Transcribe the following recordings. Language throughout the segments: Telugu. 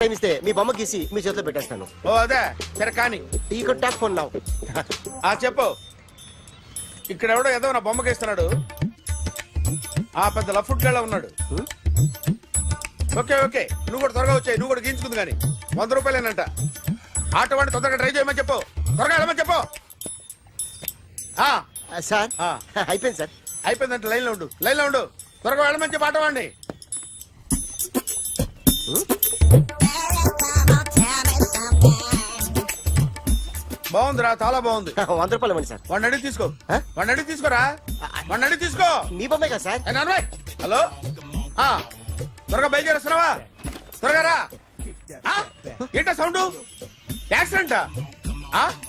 టైం ఇస్తే మీ బొమ్మ గీసి మీ చేతిలో పెట్టేస్తాను. ఓ అదే సరే కానీ ఈ కుడ్ టాక్ ఫోన్ నౌ. చెప్పు. ఇక్కడ ఎవడో ఏదో నా బొమ్మకి ఇస్తున్నాడు. ఆ పెద్ద లఫుట్ గళ్ళ ఉన్నాడు. ఓకే ఓకే నువ్వు కూడా త్వరగా వచ్చాయి. నువ్వు కూడా గీంచుకుంది కానీ 100 రూపాయలేనంట. ఆటో వాడిని తొందరగా ట్రై చేయమని చెప్పు. త్వరగా వెళ్ళమని చెప్పు. సార్ అయిపోయింది సార్. అయిపోయిందంటే లైన్లో ఉండు. లైన్లో ఉండు. త్వరగా వెళ్ళమని చెప్పు ఆటో వాడిని. బాగుందిరా చాలా బాగుంది. 100 రూపాయలు ఇవ్వండి సార్. వాడిని అడిగి తీసుకో. వాడిని అడిగి తీసుకోరా. వాడిని అడిగి తీసుకో. మీ బొమ్మే కదా సార్. హలో త్వరగా బయలుదేరేస్తున్నావా? త్వరగా రా. ఏంటా సౌండ్? యాక్సిడెంట్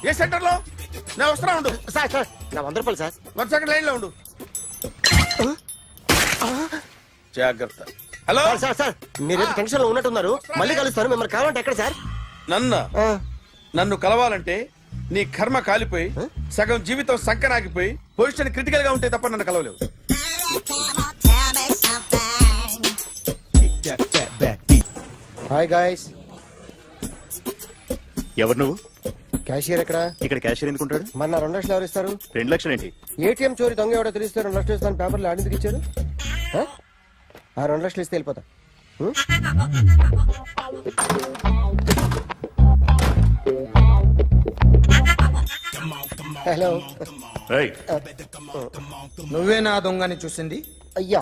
ఏ సెంటర్ లో? నేను వస్తున్నా ఉండు. సార్ సార్ నా 100 రూపాయలు సార్. 1 సెకండ్ లైన్ లో ఉండు. జాగ్రత్త. హలో సార్ సార్ మీరు టెన్షన్ లో ఉన్నట్టున్నారు. మళ్ళీ కలుస్తాను. మిమ్మల్ని కావాలంటే ఎక్కడ సార్? నన్ను కలవాలంటే నీ కర్మ కాలిపోయి సగం జీవితం సంకనాగిపోయి పొజిషన్ క్రిటికల్ గా ఉంటే తప్ప నన్ను కలవలేవు. Hi guys. ఎవరు నువ్వు? క్యాషియర్ ఎక్కడ? ఇక్కడ క్యాషియర్ ఎందుకుంటాడు? మన 2 లక్షలు ఎవరు ఇస్తారు? 2 లక్షలు ఏంటి? ఏటీఎం చోరీ దొంగ ఎవడో తెలిస్తే 2 లక్షలు ఇస్తాను పేపర్లు ఆడిందుకు ఇచ్చారు. ఆ 2 లక్షలు ఇస్తే వెళ్ళిపోతా. హలో నువ్వే నా దొంగని చూసింది? అయ్యా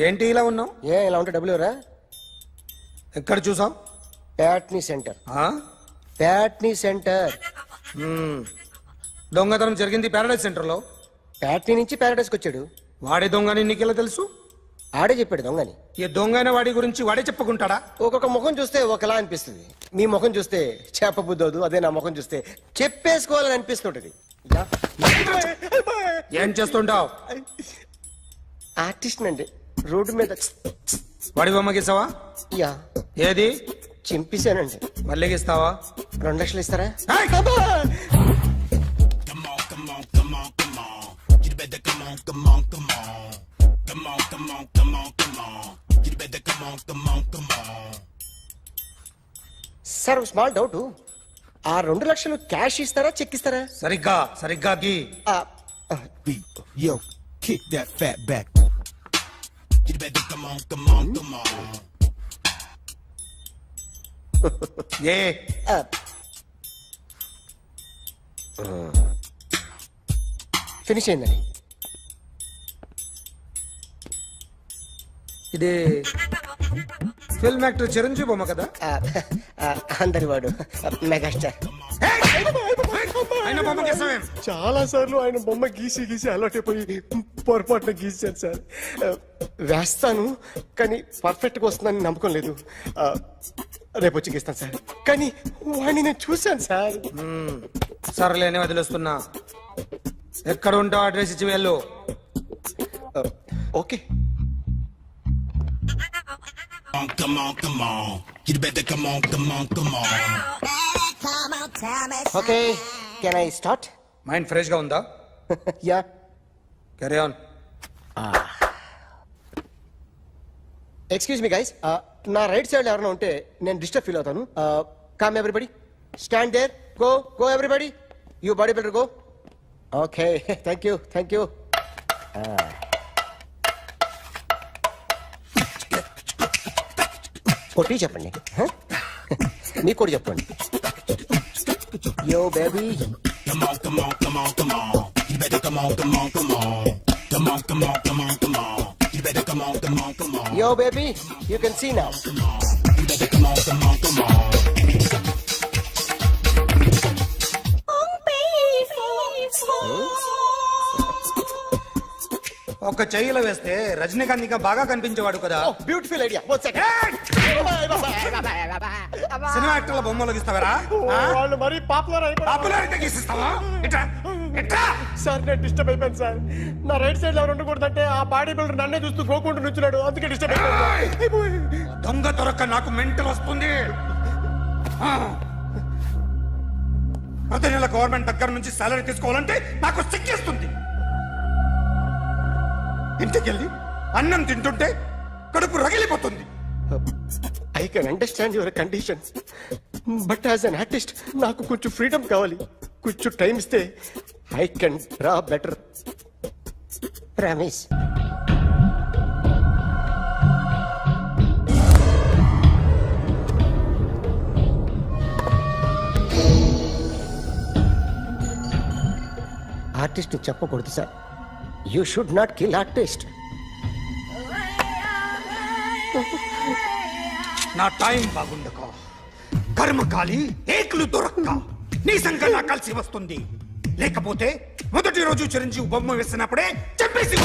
ఏంటి ఇలా ఉన్నావు? ఇలా ఉంటే డబ్బులు ఎవరా? ఎక్కడ చూసావు? ప్యాట్నీ సెంటర్. ప్యాట్నీ సెంటర్. దొంగతనం జరిగింది ప్యారడైజ్ సెంటర్ లో. ప్యాట్నీ నుంచి ప్యారడైజ్కి వచ్చాడు. వాడే దొంగని నీకెలా తెలుసు? ఆడే చెప్పాడు దొంగని. ఈ దొంగైన వాడి గురించి వాడే చెప్పుకుంటాడా? ఒక్కొక్క ముఖం చూస్తే ఒకలా అనిపిస్తుంది. మీ ముఖం చూస్తే చెప్పబుద్దోదు. అదే నా ముఖం చూస్తే చెప్పేసుకోవాలని అనిపిస్తుంటది. ఏం చేస్తుంటావు? ఆర్టిస్ట్ అండి. రోడ్డు మీద వాడి బొమ్మ గీసావా? యా. ఏది? చింపేశానండి. మళ్ళీ గీస్తావా? 2 లక్షలు ఇస్తారా? Sir small doubt. ఆ 2 లక్షలు క్యాష్ ఇస్తారా చెక్ ఇస్తారా? సరిగ్గా గీ. Yo, kick that fat back. You better come on. A finish అయిందండి. ఇది ఫిల్మ్ యాక్టర్ చిరంజీవి బొమ్మ కదా? అందరి వాడు మెగాస్టార్. ఆయన బొమ్మ గీసావేం? చాలా సార్లు ఆయన బొమ్మ గీసి అలవాటైపోయి పొరపాటున గీసాను సార్. వేస్తాను కానీ పర్ఫెక్ట్ గా వస్తుందని నమ్మకం లేదు. రేపు వచ్చి గీస్తాను సార్. కానీ వాడిని నేను చూశాను సార్. సర్లేని వదిలేస్తున్నా. ఎక్కడ ఉంటావు అడ్రస్ ఇచ్చి వెళ్ళు. Okay. Come on. You better come on. Okay can I start? Mind fresh గా ఉందా? Yeah. Carry on. Excuse me guys. నా రైట్ సైడ్ ఎవరైనా ఉంటే నేను డిస్టర్బ్ ఫీల్ అవుతాను. Come everybody, stand there. Go everybody. You body builder go. Okay thank you. కొట్టి చెప్పండి. మీకు కూడా చెప్పండి. Yo baby. Come on. You better come on. Come on. You better come on. Yo baby, you can see now. You better come on. ఒక చెయ్యిలో వేస్తే రజనీకాంత్ ఇంకా బాగా కనిపించేవాడు కదా. Beautiful idea. సినిమా యాక్టర్ల బొమ్మలు గీస్తావరా? వాళ్ళు మరీ పాపులారిటీ గీసిస్తావా? సార్ నేను డిస్టర్బ్ అయిపోయాను సార్. నా రైట్ సైడ్ ఎవరు ఉండకూడదంటే ఆ బాడీ బిల్డర్ నన్నే చూస్తూ గోకుంటూ నుంచున్నాడు. అందుకే డిస్టర్బ్ అయిపోయాను. దొంగ దొరక్క నాకు మెంటల్ వస్తుంది. ప్రతి నెల గవర్నమెంట్ దగ్గర నుంచి సాలరీ తీసుకోవాలంటే నాకు సిగ్గేస్తుంది. ఇంటికెళ్ళి అన్నం తింటుంటే కడుపు రగిలిపోతుంది. I can understand your conditions but as an artist నాకు కొంచెం ఫ్రీడమ్ కావాలి. కొంచెం టైం ఇస్తే I can draw better. Promise. Artist చెప్పకూడదు sir. You should not kill artist. నా టైం బాగుండక కర్మకాలి ఏకులు దొరక్క నీ సంఘం నాకు కలిసి వస్తుంది. లేకపోతే మొదటి రోజు చిరంజీవి బొమ్మ వేసినప్పుడే చెప్పేసి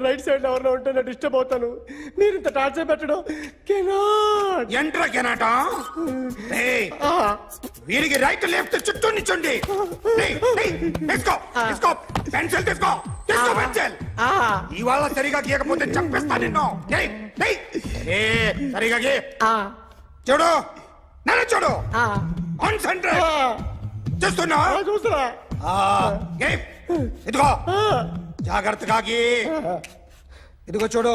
రైట్ సైడ్ ఎవరిలో ఉంటే నేను డిస్టర్బ్ అవుతాను. మీరు ఇంత టార్చర్ పెట్టడం కెనాట్. ఎంట్రా కెనాట వీరికి రైట్ లెఫ్ట్ చుట్టూ నిచ్చండి. తీసుకో పెన్సిల్ తీసుకో పెన్సిల్. ఇవాళ సరిగా గీయకపోతే చంపేస్తా నిన్ను. సరిగా గీ. చూడు నన్ను చూడు. కాన్సంట్రేట్ చేస్తున్నా. చూస్తున్నా. ఇదిగో జాగ్రత్తగా గీ. ఇదిగో చూడు.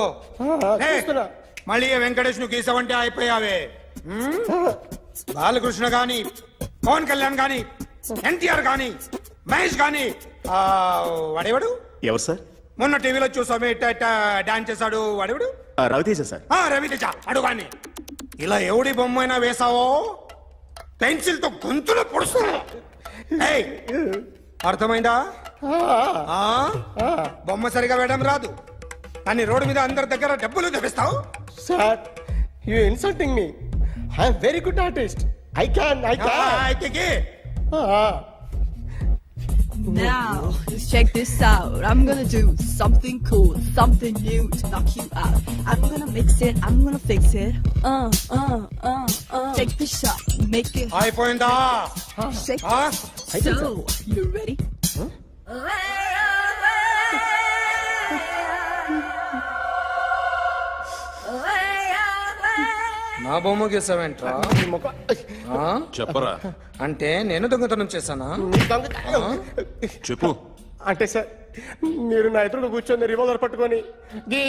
చూస్తున్నా. మళ్ళీ వెంకటేష్ ను గీసావంటే అయిపోయావే. బాలకృష్ణ గాని పవన్ కళ్యాణ్ గాని ఎన్టీఆర్ గాని మహేష్ గాని వాడేవాడు ఎవరు సార్? మొన్న టీవీలో చూసామే డాన్స్ చేశాడు వాడేవాడు? రవితేజ సార్. రవితేజ అడుగాని. ఇలా ఎవడి బొమ్మ అయినా వేసావో పెన్సిల్ తో గొంతులో పొడుస్తా. అర్థమైందా? బొమ్మ సరిగా వేయడం రాదు కానీ రోడ్డు మీద అందరి దగ్గర డబ్బులు తెప్పిస్తావు. Sir you insulting me. I'm very good artist. I can. Now, let's check this out. I'm gonna do something cool, something new to knock you out. I'm gonna mix it, I'm gonna fix it. Take the shot, make it అయిపోయిందా? shake. So, you ready? నా బొమ్మ గీసావేంట్రా? చెప్పరా. అంటే నేను దొంగతనం చేశానా? చెప్పు. అంటే సార్ మీరు నా ఎదురు కూర్చొని రివాల్వర్ పట్టుకొని గీ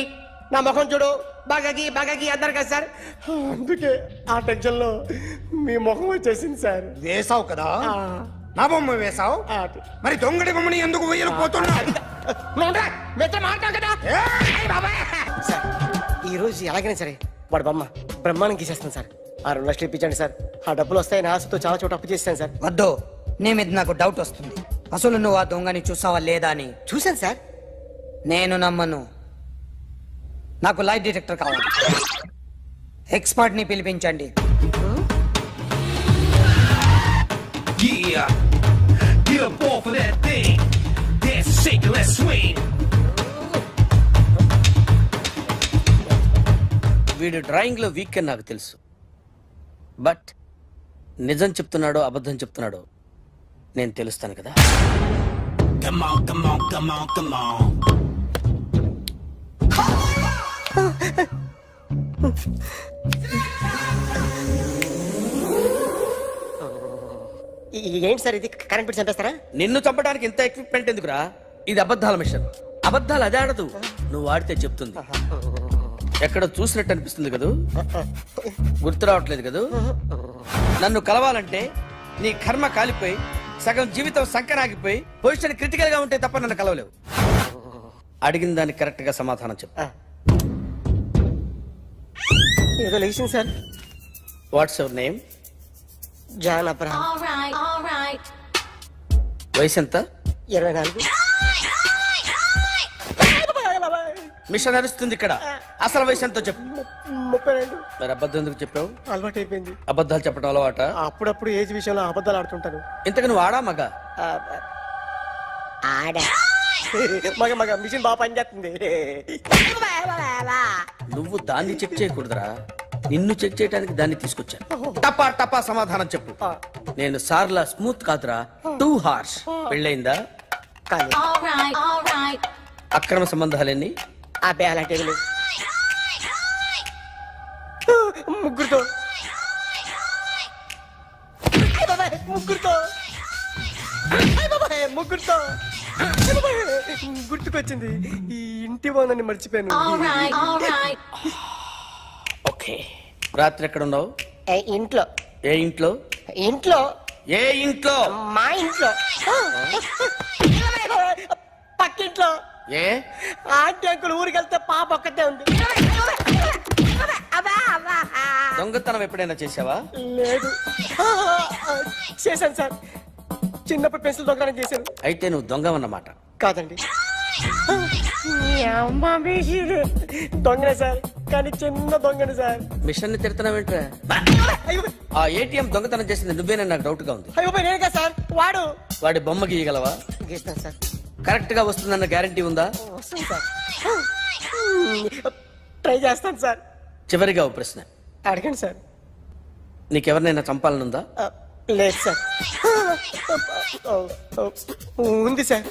నా ముఖం చూడు బాగా గీ అన్నారు కదా సార్. అందుకే ఆ టెన్షన్ లో మీ ముఖం వచ్చేసింది సార్. వేసావు కదా, నా బొమ్మ వేసావు. మరి దొంగడి బొమ్మని ఎందుకు వేయకపోతున్నా? సార్ ఈ రోజు ఎలాగైనా సరే వాడు బొమ్మ బ్రహ్మాండం గీసేస్తాను సార్. 6 లక్షలు ఇప్పించండి సార్. ఆ డబ్బులు వస్తాయని ఆశతో చాలా చోట అప్పు చేస్తాను సార్. వద్దు, నీ మీద నాకు డౌట్ వస్తుంది. అసలు నువ్వు ఆ దొంగని చూసావా లేదా అని. చూశాను సార్. నేను నమ్మను. నాకు లైట్ డిటెక్టర్ కావాలి. ఎక్స్పర్ట్ ని పిలిపించండి. Yeah, get up off of that thing. Dance, shake, and let's swing. వీడు డ్రాయింగ్ లో వీక్ అని నాకు తెలుసు. బట్ నిజం చెప్తున్నాడో అబద్ధం చెప్తున్నాడో నేను తెలుస్తాను కదా. Come on, come on, come on, come on. ఏంటి సార్ ఇది? కరెంట్ బిల్ చంపేస్తారా? నిన్ను చంపడానికి ఇంత ఎక్విప్మెంట్ ఎందుకురా? ఇది అబద్ధాల మిషన్. అబద్ధాలు అదే ఆడదు, నువ్వు ఆడితే చెప్తుంది. ఎక్కడ చూసినట్టు అనిపిస్తుంది కదూ? గుర్తు రావట్లేదు కదూ? నన్ను కలవాలంటే నీ కర్మ కాలిపోయి సగం జీవితం సంకనాగిపోయి పొజిషన్ క్రిటికల్ గా ఉంటే తప్ప నన్ను కలవలేవు. అడిగిన దానికి కరెక్ట్ గా సమాధానం చెప్పు. ఏదో లేచింది sir. What's your name? John Abraham. All right. వయసు ఎంత? 24. మిషన్ నడుస్తుంది ఇక్కడ. అసలు వయసు ఎంతో చెప్పు. 32. మరి అబద్ధం ఎందుకు చెప్పావు? అలవాటు అయిపోయింది. అబద్ధాలు చెప్పడం అలవాట? అప్పుడప్పుడు ఏజ్ విషయంలో అబద్ధాలు ఆడుతుంటాను. ఇంతకు నువ్వు ఆడా మగ? ఆడా. మగ మిషన్ బాగా పనిచేస్తుంది. నువ్వు దాన్ని చెక్ చేయకూడదురా, నిన్ను చెక్ చేయడానికి దాన్ని తీసుకొచ్చాను. టపా టపా సమాధానం చెప్పు. నేను సార్లా స్మూత్ కాదురా, టూ హార్ష్. పెళ్ళయిందా? కానీ All right. అక్రమ సంబంధాలన్నీ? అబ్బే అలాంటివి లేవు. ముగ్గురుతో గుర్తుకొచ్చింది. ఈ ఇంటి ఓనర్ని మర్చిపోయాను. ఓకే, రాత్రి ఎక్కడ ఉన్నావు? ఇంట్లో. ఏ ఇంట్లో? ఇంట్లో. ఏ ఇంట్లో? మా ఇంట్లో. పక్కింట్లో. ఏ ఆంటీ అంకుల్ ఊరికి వెళ్తే పాప ఒక్కతే ఉంది. దొంగతనం ఎప్పుడైనా చేసావా? లేదు. చేశాను సార్, చిన్నప్పుడు పెన్సిల్ దొంగతనం చేశాను. అయితే నువ్వు దొంగవన్నమాట. కాదండి, దొంగనే సార్, కానీ చిన్న దొంగని సార్. మిషన్ ని తిడుతున్నావేంట్రా? అయ్యో ఆ ఏటీఎం దొంగతనం చేసింది నువ్వేనని నాకు డౌట్ గా ఉంది. అయ్యో నేను కదా సార్, వాడు. వాడి బొమ్మ గీయగలవా? గీస్తాను సార్. కరెక్ట్ గా వస్తుందన్న గ్యారంటీ ఉందా? వస్తాను సార్, ట్రై చేస్తాను సార్. చివరిగా ఓ ప్రశ్న అడగండి సార్. నీకెవరినైనా చంపాలనుందా? లేదు సార్. ఉంది సార్.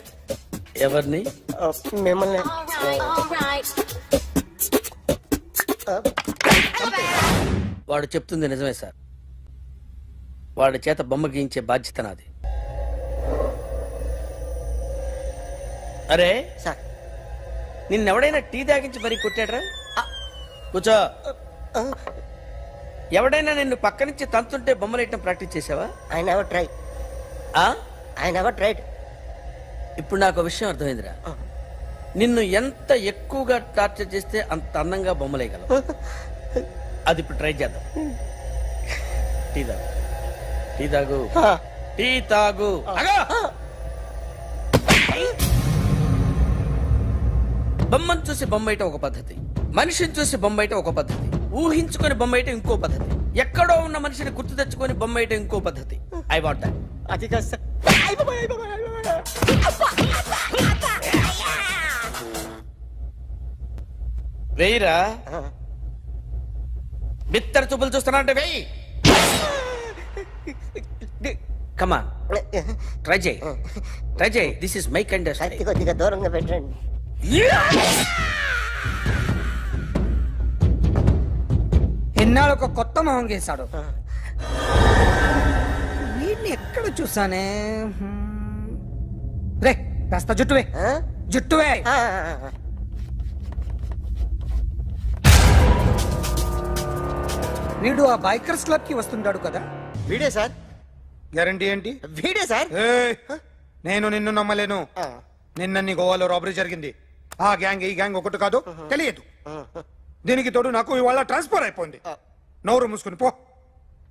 ఎవరిని? మిమ్మల్ని. వాడు చెప్తుంది నిజమే సార్. వాడి చేత బొమ్మ గీయించే బాధ్యత నాది. అరే సార్, నిన్నెవడైనా టీ తాగించి మరీ కొట్టాడ్రా? కూర్చో. ఎవడైనా నిన్ను పక్క నుంచి తంతుంటే బొమ్మలేయటం ప్రాక్టీస్ చేసావా? I never try. I never tried. ఇప్పుడు నాకు విషయం అర్థమైందిరా. నిన్ను ఎంత ఎక్కువగా టార్చర్ చేస్తే అంత అందంగా బొమ్మలేయగలవు. అది ఇప్పుడు ట్రై చేద్దాం. టీ తాగు, టీ తాగు, టీ తాగు. బొమ్మను చూసి బొమ్మయటం ఒక పద్ధతి, మనిషిని చూసి బొమ్మయటం ఒక పద్ధతి, ఊహించుకొని బొమ్మయటం ఇంకో పద్ధతి, ఎక్కడో ఉన్న మనిషిని గుర్తు తెచ్చుకొని బొమ్మయటం ఇంకో పద్ధతి. I want that. అది కాదు సార్. వెయ్యిరా. బిత్తర చూపులు చూస్తున్నా అంటే వెయ్యి. కమా, ట్రై చేయి, ట్రై చేయి. This is my kind of style. కొద్దిగా దూరంగా పెట్టండి. ఎన్నాళ్ళు ఒక కొత్త మొహం గీశాడు. వీడిని ఎక్కడ చూసానే? రే కాస్త జుట్టువే, జుట్టువే. వీడు ఆ బైకర్స్ క్లబ్ కి వస్తుంటాడు కదా? వీడే సార్. గ్యారంటీ ఏంటి? వీడే సార్. ఏయ్, నేను నిన్ను నమ్మలేను. నిన్న నీ గోవాలో రాబరీ జరిగింది. ఆ గ్యాంగ్ ఈ గ్యాంగ్ ఒకటి కాదు, తెలియదు. దీనికి తోడు నాకు ఇవాళ ట్రాన్స్ఫర్ అయిపోయింది. నోరు మూసుకుని పో.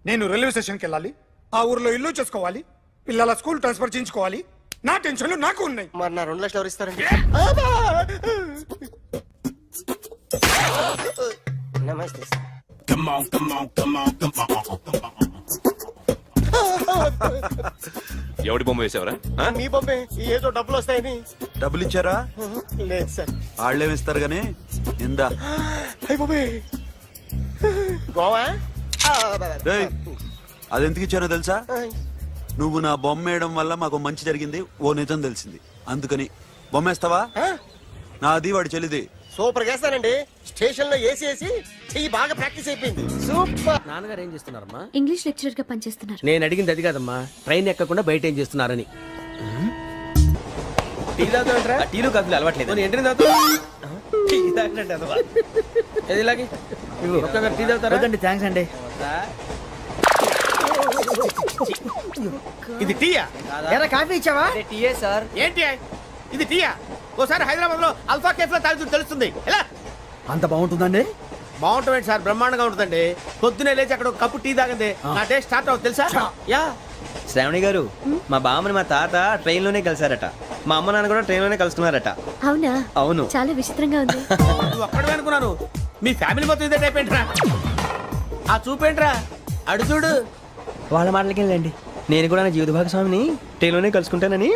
నేను రైల్వే స్టేషన్కి వెళ్ళాలి, ఆ ఊర్లో ఇల్లు చేసుకోవాలి, పిల్లల స్కూల్ ట్రాన్స్ఫర్ చేయించుకోవాలి. నా టెన్షన్లు నాకు ఉన్నాయి. మరి నా 2 లక్షలు ఎవరు ఇస్తారండి? నమస్తే sir. Come on, come on, come on, come on. ఎవడి బొమ్మ వేసావరా? మీ బొమ్మే, ఏదో డబ్బులు వస్తాయని. డబ్బులు ఇచ్చారా? లేదు సార్. వాళ్ళేమిస్తారు గానీ ఇందా. అయ్య బాబే, గోవా. రేయ్, అదెందుకు ఇచ్చానో తెలుసా? నువ్వు నా బొమ్మ వేయడం వల్ల మాకు మంచి జరిగింది, ఓ నిజం తెలిసింది. అందుకని బొమ్మేస్తావా? నాది వాడి చెల్లిది. సూపర్ చేస్తానండి. స్టేషన్ లో ఏసీ చెయ్యి బాగా ప్రాక్టీస్ అయిపోయింది. సూపర్. నాన్నగారు ఏం చేస్తున్నారమ్మా? ఇంగ్లీష్ లెక్చరర్ గా పనిచేస్తున్నారు. నేను అడిగింది అది కాదమ్మా, ట్రైన్ ఎక్కకుండా బయట ఏం చేస్తున్నారని. టీ తాగుతాంట్రా? టీలు కాఫీలు అలవాట్లేదు. ఏంటి తాగుతావు? టీ తాగినట్టు అదవా. ఏది ఇలాగే ఒక్కొక్క టీ తాగుతారా? థ్యాంక్స్ అండి. ఇది టీయా? కాఫీ ఇచ్చావా? టీయే సార్. ఏంటి ఇది టీయా? ఓసారి హైదరాబాద్ లో అల్ఫా కేఫ్ లో తాగుతూ తెలుస్తుంది. ఎలా అంత బాగుంటుందండి? బాగుంటుంది సార్, బ్రహ్మాండంగా ఉంటుందండి. పొద్దునే లేచి అక్కడ ఒక కప్పు టీ తాగింది నా డే స్టార్ట్ అవుతుంది తెలుసా? యా. శ్రావణి గారు, మా బామ్మని మా తాత ట్రైన్ లోనే కలిసారట. మా అమ్మ నాన్న కూడా ట్రైన్ లోనే కలుసుకున్నారట. అవునా? అవును. చాలా విచిత్రంగా ఉంది. నువ్వు ఒక్కడే అనుకున్నాను, మీ ఫ్యామిలీ మొత్తం ఇదే టైప్ ఏంట్రా? ఆ చూపేంట్రా, అడు చూడు. వాళ్ళ మాటలకి వెళ్ళండి. నేను కూడా నా జీవిత భాగస్వామిని ట్రైన్ లోనే కలుసుకుంటానని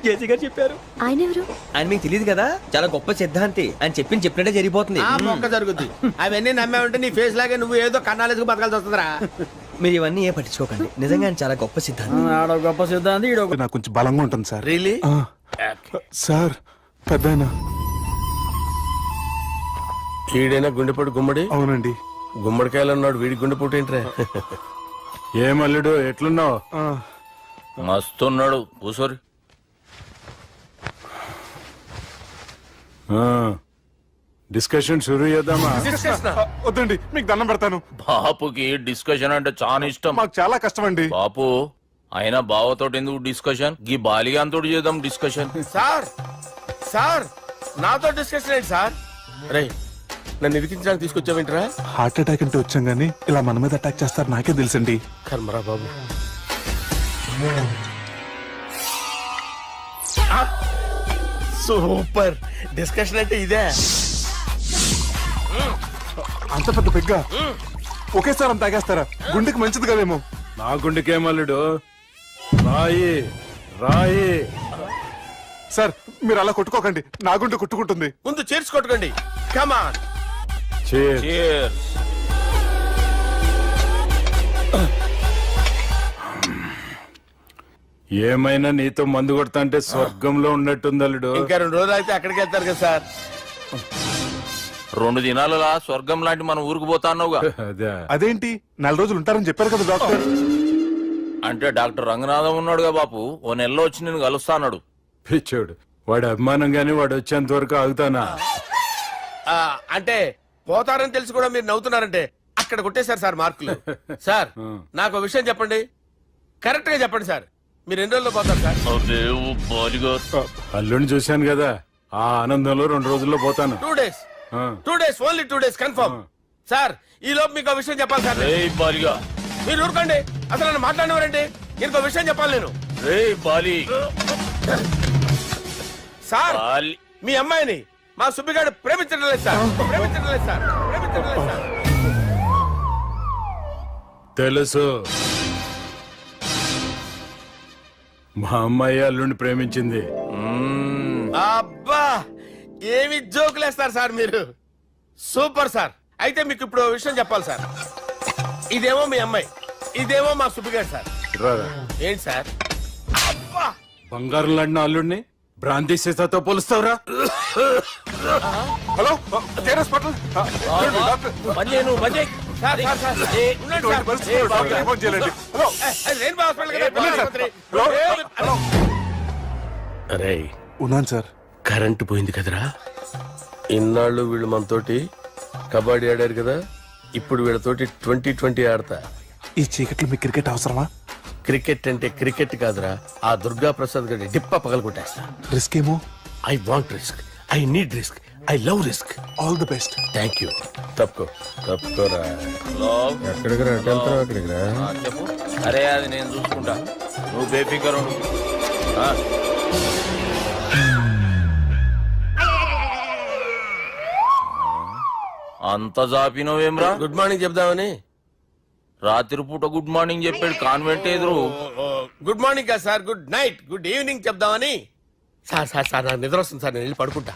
జేసీ గారు చెప్పారు. ఆయన ఎవరు? ఆయన మీకు తెలియదు కదా, చాలా గొప్ప సిద్ధాంతి అని చెప్పినట్టే జరిగిపోతుంది. ఆ మొక్క జరుగుద్ది. అవన్నీ నమ్మే ఉంటే నీ ఫేస్ లాగే నువ్వు ఏదో కన్నాలేసుకు బతకాల్సి వస్తుందిరా. మీరు ఇవన్నీ ఏ పట్టించుకోకండి. నిజంగా ఆయన చాలా గొప్ప సిద్ధాంతి. గొప్ప సిద్ధాంతి. నాకు కొంచెం బలంగా ఉంటుంది సార్. రియలీ? సార్ పెద్దయినా. ఈడైనా గుండెపోటు గుమ్మడి? అవునండి. గుమ్మడికాయలు అన్నాడు, వీడి గుండెపోటు ఏంట్రా? ఏమల్లుడు ఎట్లున్నావు? మస్తున్నాడు. కూసోరి. డిస్కషన్ షురూ చేద్దామా? వద్దండి, మీకు దండం పెడతాను. బాపుకి డిస్కషన్ అంటే చాలా ఇష్టం. మాకు చాలా కష్టం అండి. బాపు అయినా బావతోటి ఎందుకు డిస్కషన్? గీ బాలిగాంతోటి చేద్దాం డిస్కషన్. సార్ సార్ నాతో డిస్కషన్ ఏంటి సార్? రే నన్ను ఇరికించడానికి తీసుకొచ్చావేంట్రా? హార్ట్ అటాక్ అంటే వచ్చాం గానీ ఇలా మన మీద అటాక్ చేస్తారు నాకే తెలుసండి. కర్మరా బాబు. సూపర్ డిస్కషన్ అంటే ఇదే. అంత పెద్ద పెగ్గా ఒకేసారి అంత తాగేస్తారా? గుండెకి మంచిది కదేమో. నా గుండెకే మల్లుడు. రాయి రాయి. సార్ మీరు అలా కొట్టుకోకండి, నా గుండె కొట్టుకుంటుంది. ముందు చేర్చుకొట్టుకోండి. కమాన్. Cheers. ఏమైనా నీతో మందు కొడతా అంటే స్వర్గంలో ఉన్నట్టుంది అల్లుడు. ఇంకా 2 రోజులు అయితే అక్కడికి వెళ్తారు కదా సార్. 2 దినాలలా స్వర్గం లాంటి మన ఊరికి పోతాన్నావుగా. అదే అదేంటి 4 రోజులు ఉంటారని చెప్పారు కదా డాక్టర్. అంటే డాక్టర్ రంగనాథం ఉన్నాడుగా బాపు, ఓ నెలలో వచ్చి నేను కలుస్తాన్నాడు. పిచ్చోడు. వాడి అభిమానం గాని వాడు వచ్చేంత వరకు ఆగుతానా? అంటే పోతారని తెలిసి కూడా మీరు నవ్వుతున్నారంటే అక్కడ కొట్టేశారు సార్ మార్కులు. సార్ నాకు విషయం చెప్పండి, కరెక్ట్ గా చెప్పండి సార్. మీరు ఎన్ని రోజుల్లో పోతారు సార్? అల్లుడిని చూశాను కదా, ఆ ఆనందంలో 2 రోజుల్లో పోతాను. 2 days. 2 days, only 2 days confirm. Sir ఈ లోపు మీకు విషయం చెప్పాలి సార్. మీరు ఊరుకోండి, అసలు నన్ను మాట్లాడినవారండి. ఇంకో విషయం చెప్పాలి నేను. సార్ మీ అమ్మాయిని మా సుబ్బిగాడు ప్రేమించడం లేదు సార్. ప్రేమించడం లేదు సార్. ప్రేమించడం లేదు సార్. తెలుసు, మా అమ్మాయి అల్లుడిని ప్రేమించింది. అబ్బా ఏమి జోకులేస్తారు సార్ మీరు. Super sir. అయితే మీకు ఇప్పుడు ఓ విషయం చెప్పాలి సార్. ఇదేమో మీ అమ్మాయి, ఇదేమో మా సుబ్బిగాడు సార్. రారా. ఏంటి సార్? అబ్బా బంగారం లాంటి అల్లుడిని భ్రాంతి సీతతో పోలుస్తావురా? Hello hospital sir sir sir ఉండండి సార్. ఫోన్ చేయాలండి. హలో రెయిన్బో హాస్పిటల్ కదా, వెళ్ళండి సార్. ఆసుపత్రి. హలో అరే ఉన్నాను సార్. కరెంటు పోయింది కదరా. ఇన్నాళ్ళు వీళ్ళు మనతోటి కబడ్డీ ఆడారు కదా, ఇప్పుడు వీళ్ళతోటి 2020 ఆడతా. ఈ చీకట్లో మీకు క్రికెట్ అవసరమా? క్రికెట్ అంటే క్రికెట్ కాదురా, ఆ దుర్గా ప్రసాద్ గారి డిప్ప పగల కొట్టేస్తా. రిస్క్ ఏమో. I want risk, I need risk, I love risk. All the best. Thank you. తప్పుకోరా. ఎక్కడికి రా? అక్కడికి రా. చెప్పు. అరే అది నేను చూసుకుంటా, నువ్వు బేఫికర్ ఉండు. అంత జాపినవేమ్రా? గుడ్ మార్నింగ్ చెప్దామని. రాత్రి పూట గుడ్ మార్నింగ్ చెప్పాడు కాన్వెంట్ ఎదురు. గుడ్ మార్నింగ్ కదా sir, good night, good evening చెప్దామని. సార్ సార్ సార్ నాకు నిద్ర వస్తుంది సార్, నేను వెళ్ళి పడుకుంటా.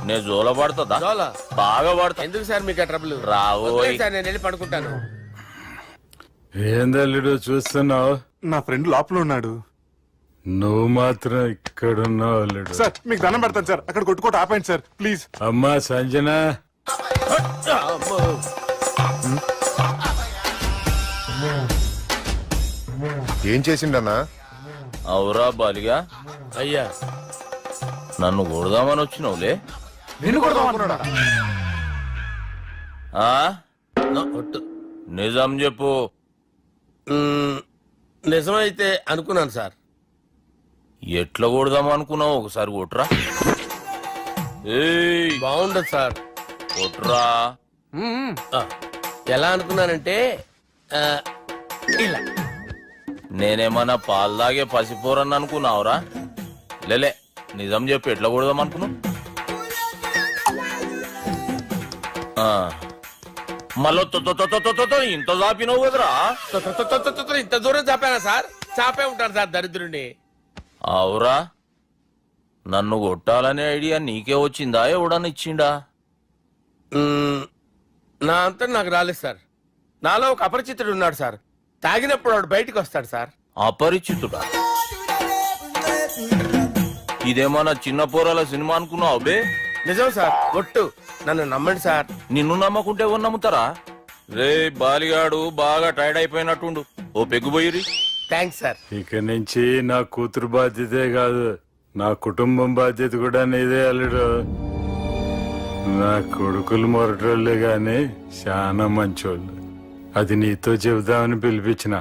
నేను జోల పడుతుందా? జోలా? బాగా పడతా. ఎందుకు సార్ మీకు ఆ ట్రబుల్? రావోయ్ సార్ నేను వెళ్ళి పడుకుంటాను. ఏందల్లుడు చూస్తున్నావు? నా ఫ్రెండ్ లోపల ఉన్నాడు. నువ్వు మాత్రం ఇక్కడున్నావు అల్లుడు. సార్ మీకు దండం పెడతాను సార్, అక్కడ కొట్టుకోట ఆపండి సార్ ప్లీజ్. అమ్మా సంజన, ఏం చేసిండన్నా? అవురా బాలిగా, అయ్యా నన్ను కొడదామని వచ్చినావులే. నిన్ను కొడదామన్నాడా? ఆ? ఒట్టు. నిజం చెప్పు. నిజమైతే అనుకున్నాను సార్. ఎట్లా కొడదాం అనుకున్నావు? ఒకసారి కొట్రా. ఏయ్ బాగుండదు సార్. కొట్రా. ఆ, ఎలా అనుకున్నానంటే ఆ, ఇలా. నేనేమన్నా పాలు తాగే పసిపోరని అనుకున్నావురా? లేలే, నిజం చెప్పి ఎట్లా కొడదాం అనుకున్నావు? మళ్ళీ ఇంత చాపినావు కదరా? ఇంత దూరం చాపానా సార్? చాపే ఉంటాను సార్ దరిద్రుడిని. అవురా, నన్ను కొట్టాలనే ఐడియా నీకే వచ్చిందా? ఎవడన్నా ఇచ్చిండా? నా అంతా నాకు రాలేదు సార్. నాలో ఒక అపరిచితుడు ఉన్నాడు సార్. తాగినప్పుడు వాడు బయటికి వస్తాడు సార్. అపరిచితుడా? ఇదేమన్నా చిన్న పోరాల సినిమా అనుకున్నావు బే? నిజం సార్, ఒట్టు. నన్ను నమ్మండి సార్. నిన్ను నమ్మకుంటే ఎవరు నమ్ముతారా? రే బాలిగాడు బాగా టైర్డ్ అయిపోయినట్టుండు, ఓ పెగ్గుబోయిరి. Thanks sir. ఇక నుంచి నా కూతురు బాధ్యతే కాదు, నా కుటుంబం బాధ్యత కూడా నీదే అల్లుడు. నా కొడుకులు మొరటోళ్ళే గాని చాలా మంచోళ్ళు. అది నీతో చెబుదామని పిలిపించిన.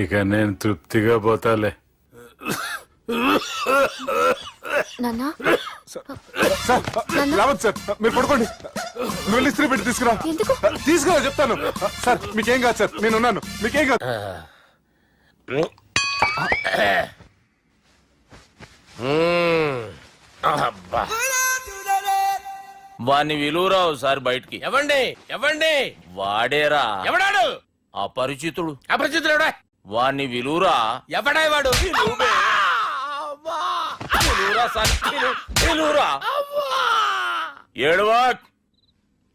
ఇక నేను తృప్తిగా పోతాలే. నాన్నా సార్ రావద్దు సార్, మీరు పడుకోండి. నువ్వు వెళ్ళి ఇస్త్రీ పెట్టి తీసుకురా. తీసుకురా చెప్తాను. సార్ మీకేం కాదు సార్, నేను ఉన్నాను. మీకేం కాదు. అబ్బా. వాణ్ణి విలువరావు సార్ బయటికి. ఎవండి ఎవండి వాడేరా ఎవడాడు? అపరిచితుడు. అపరిచితుడు ఎవడా? వాణ్ణి విలువరా. ఎవడా వాడు? విలువరా సార్, విలువరా. ఏడవా.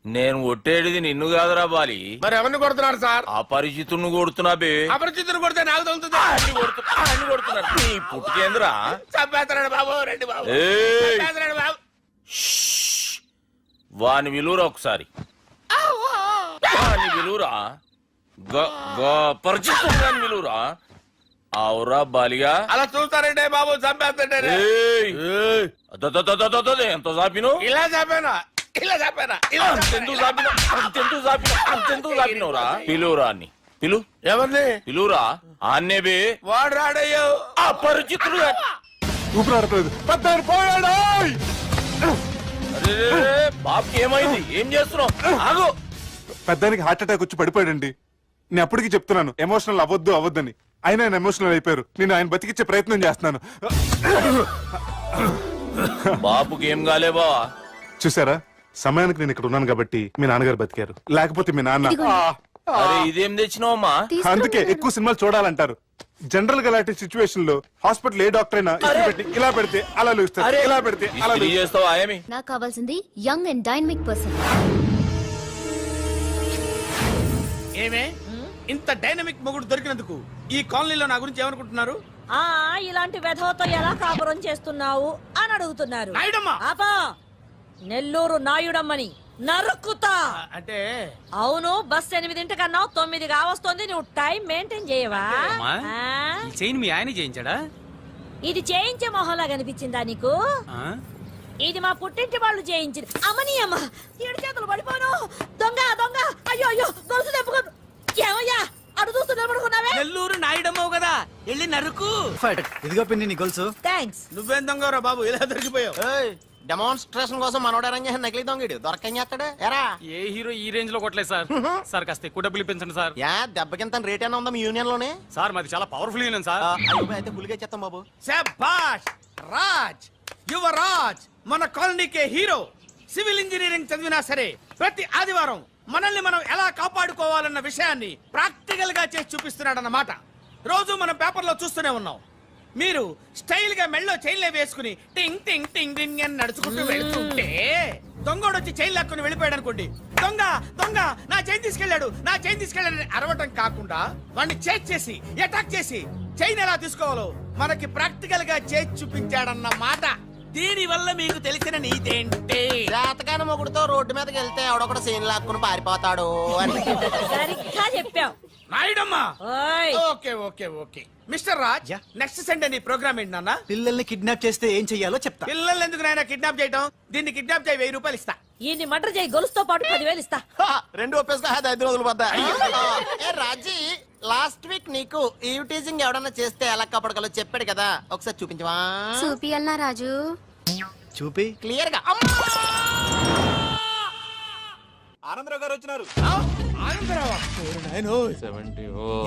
నేను కొట్టేడిది నిన్ను కాదురా బాలి. మరి ఎవరిని కొడుతున్నారు సార్? అపరిచితుడిని కొడుతున్నా బే. అపరిచితుడు కొడితే నాకు తగులుతుంది. అన్ని కొడుతున్నారు. నీ పుట్టుకేంద్రా. చంపేస్తున్నాడు బాబు, రండి బాబు. ఏయ్. చంపేస్తున్నాడు బాబు. వాని విలువరా ఒకసారి. వాని విలువరా. పరిచితుడు విలువరా. అవురా బాలిగా. అలా చూస్తారంటే బాబు, చంపేస్తాడే. ఎంత చాపిను. ఇలా చంపానా, ఇలా చంపానా, ఇలా అంతెందుకు చాపినవురా. పిలువురా అన్ని. పిలు. ఎవరిని పిలువురా. ఆన్నే బే. వాడు రాడయ్యో. అపరిచితుడు. ఊపిరాడట్లేదు. పెద్ద ఆయన పోయాడు. బాబుకి ఏమైంది? ఏం చేస్తున్నావు? ఆగు. పెద్దానికి హార్ట్ అటాక్ వచ్చి పడిపోయాడండి. నేను అప్పటికి చెప్తున్నాను ఎమోషనల్ అవ్వద్దని. ఆయన ఎమోషనల్ అయిపోయారు. నేను ఆయన బతికిచ్చే ప్రయత్నం చేస్తున్నాను. బాబుకి ఏం కాలే బావా. చూసారా, సమయానికి నేను ఇక్కడ ఉన్నాను కాబట్టి మీ నాన్నగారు బతికారు. లేకపోతే మీ నాన్న. అరే ఇదేం తెచ్చినావమ్మా? అందుకే ఎక్కువ సినిమాలు చూడాలంటారు. జనరల్ గా అలాంటి సిచ్యువేషన్ లో హాస్పిటల్ ఏ డాక్టర్ అయినా ఇస్త్రీ పెట్టి ఇలా పెడితే అలా లూస్తారు, ఇలా పెడితే అలా చేస్తావా? ఏమి నాకు కావాల్సింది యంగ్ అండ్ డైనమిక్ పర్సన్. ఏమే ఇంత డైనమిక్ మొగుడు దొరికినందుకు ఈ కాలనీలో నా గురించి ఏమనుకుంటున్నారు? ఇలాంటి వెధవతో ఎలా కాపురం చేస్తున్నావు అని అడుగుతున్నారు. నాయుడమ్మ. ఆపా, నెల్లూరు నాయుడమ్మని నరుక్కుతా. అంటే అవును, బస్ 8:00 9 కావస్తుంది. నువ్వు టైం మెయింటైన్ చేయవా? చైన్ మీ ఆయన చేయించాడా? ఇది చేయించే మొహంలా కనిపించిందా నీకు? ఇది మా పుట్టింటి వాళ్ళు చేయించింది. అమ్మని అమ్మ, 7 చేతులు పడిపోను. దొంగ దొంగ, అయ్యో అయ్యో, గొలుసు తెప్పుకో. ఏమయ్యా అడు చూస్తూ నిలబడుకున్నావే? నెల్లూరు నాయుడమ్మవు కదా, వెళ్ళి నరుకు. ఇదిగో పిన్ని నీ గొలుసు. థ్యాంక్స్. నువ్వేం దొంగరా బాబు, ఇలా దొరికిపోయావు? డెమాన్స్ట్రేషన్ కోసం మనోడు అరేంజ్ చేసిన నకిలీ దొంగడు దొరకని చేస్తాడు. ఎరా ఏ హీరో ఈ రేంజ్ లో కొట్టలేదు సార్. సార్ కాస్త ఎక్కువ డబ్బులు ఇప్పించండి సార్. యా దెబ్బకింత రేట్ అయినా ఉందా మీ యూనియన్ లోనే? సార్ మాది చాలా పవర్ఫుల్ యూనియన్ సార్. అయితే ఫుల్గా చేస్తాం బాబు. శభాష్ రాజ్, యువరాజ్, మన కాలనీకే హీరో. సివిల్ ఇంజనీరింగ్ చదివినా సరే ప్రతి ఆదివారం మనల్ని మనం ఎలా కాపాడుకోవాలన్న విషయాన్ని ప్రాక్టికల్ గా చేసి చూపిస్తున్నాడన్నమాట. రోజు మనం పేపర్లో చూస్తూనే ఉన్నాం. మీరు స్టైల్ గా మెళ్ళో చైన్లే వేసుకుని టింగ్ టింగ్ టింగ్ టింగ్ అని నడుచుకుంటూ వెళ్తుంటే దొంగోడు వచ్చి చైన్ లాక్కుని వెళ్ళిపోయాడు అనుకోండి. దొంగ దొంగ నా చైన్ తీసుకెళ్లాడు, నా చైన్ తీసుకెళ్లాడని అరవటం కాకుండా వాడిని చేజ్ చేసి అటాక్ చేసి చైన్ ఎలా తీసుకోవాలో మనకి ప్రాక్టికల్ గా చేసి చూపించాడన్న మాట. దీని వల్ల మీకు తెలిసిన నీతేంటే, జాతకాన మొగుడుతో రోడ్డు మీదకి వెళ్తే ఎవడొకడు సీన్ లాక్కుని పారిపోతాడు అని. సరిగ్గా చెప్పావు నాయుడమ్మా. ఓయ్. Okay okay okay mister Raj, next Sunday నీ ప్రోగ్రామ్ ఏంటి నాన్న? పిల్లల్ని కిడ్నాప్ చేస్తే ఏం చెయ్యాలో చెప్తా. పిల్లల్ని ఎందుకు నాయన కిడ్నాప్ చేయటం? దీన్ని కిడ్నాప్ చేయి, 1000 రూపాయలు ఇస్తా. ఈయన్ని మర్డర్ చేయి, గొలుసుతో పాటు 10,000 ఇస్తా. రెండు ఒప్పేసుకో, 5 రోజులు పడ్డా. ఏ రాజీ, లాస్ట్ వీక్ నీకు ఈవ్ టీజింగ్ ఎవడన్నా చేస్తే ఎలా కాపాడగలో చెప్పాడు కదా, ఒకసారి చూపించవా? చూపియల్నా రాజు? చూపి. క్లియర్ గా. ఆనందరావు గారు వచ్చినారు. ఆనందరావా?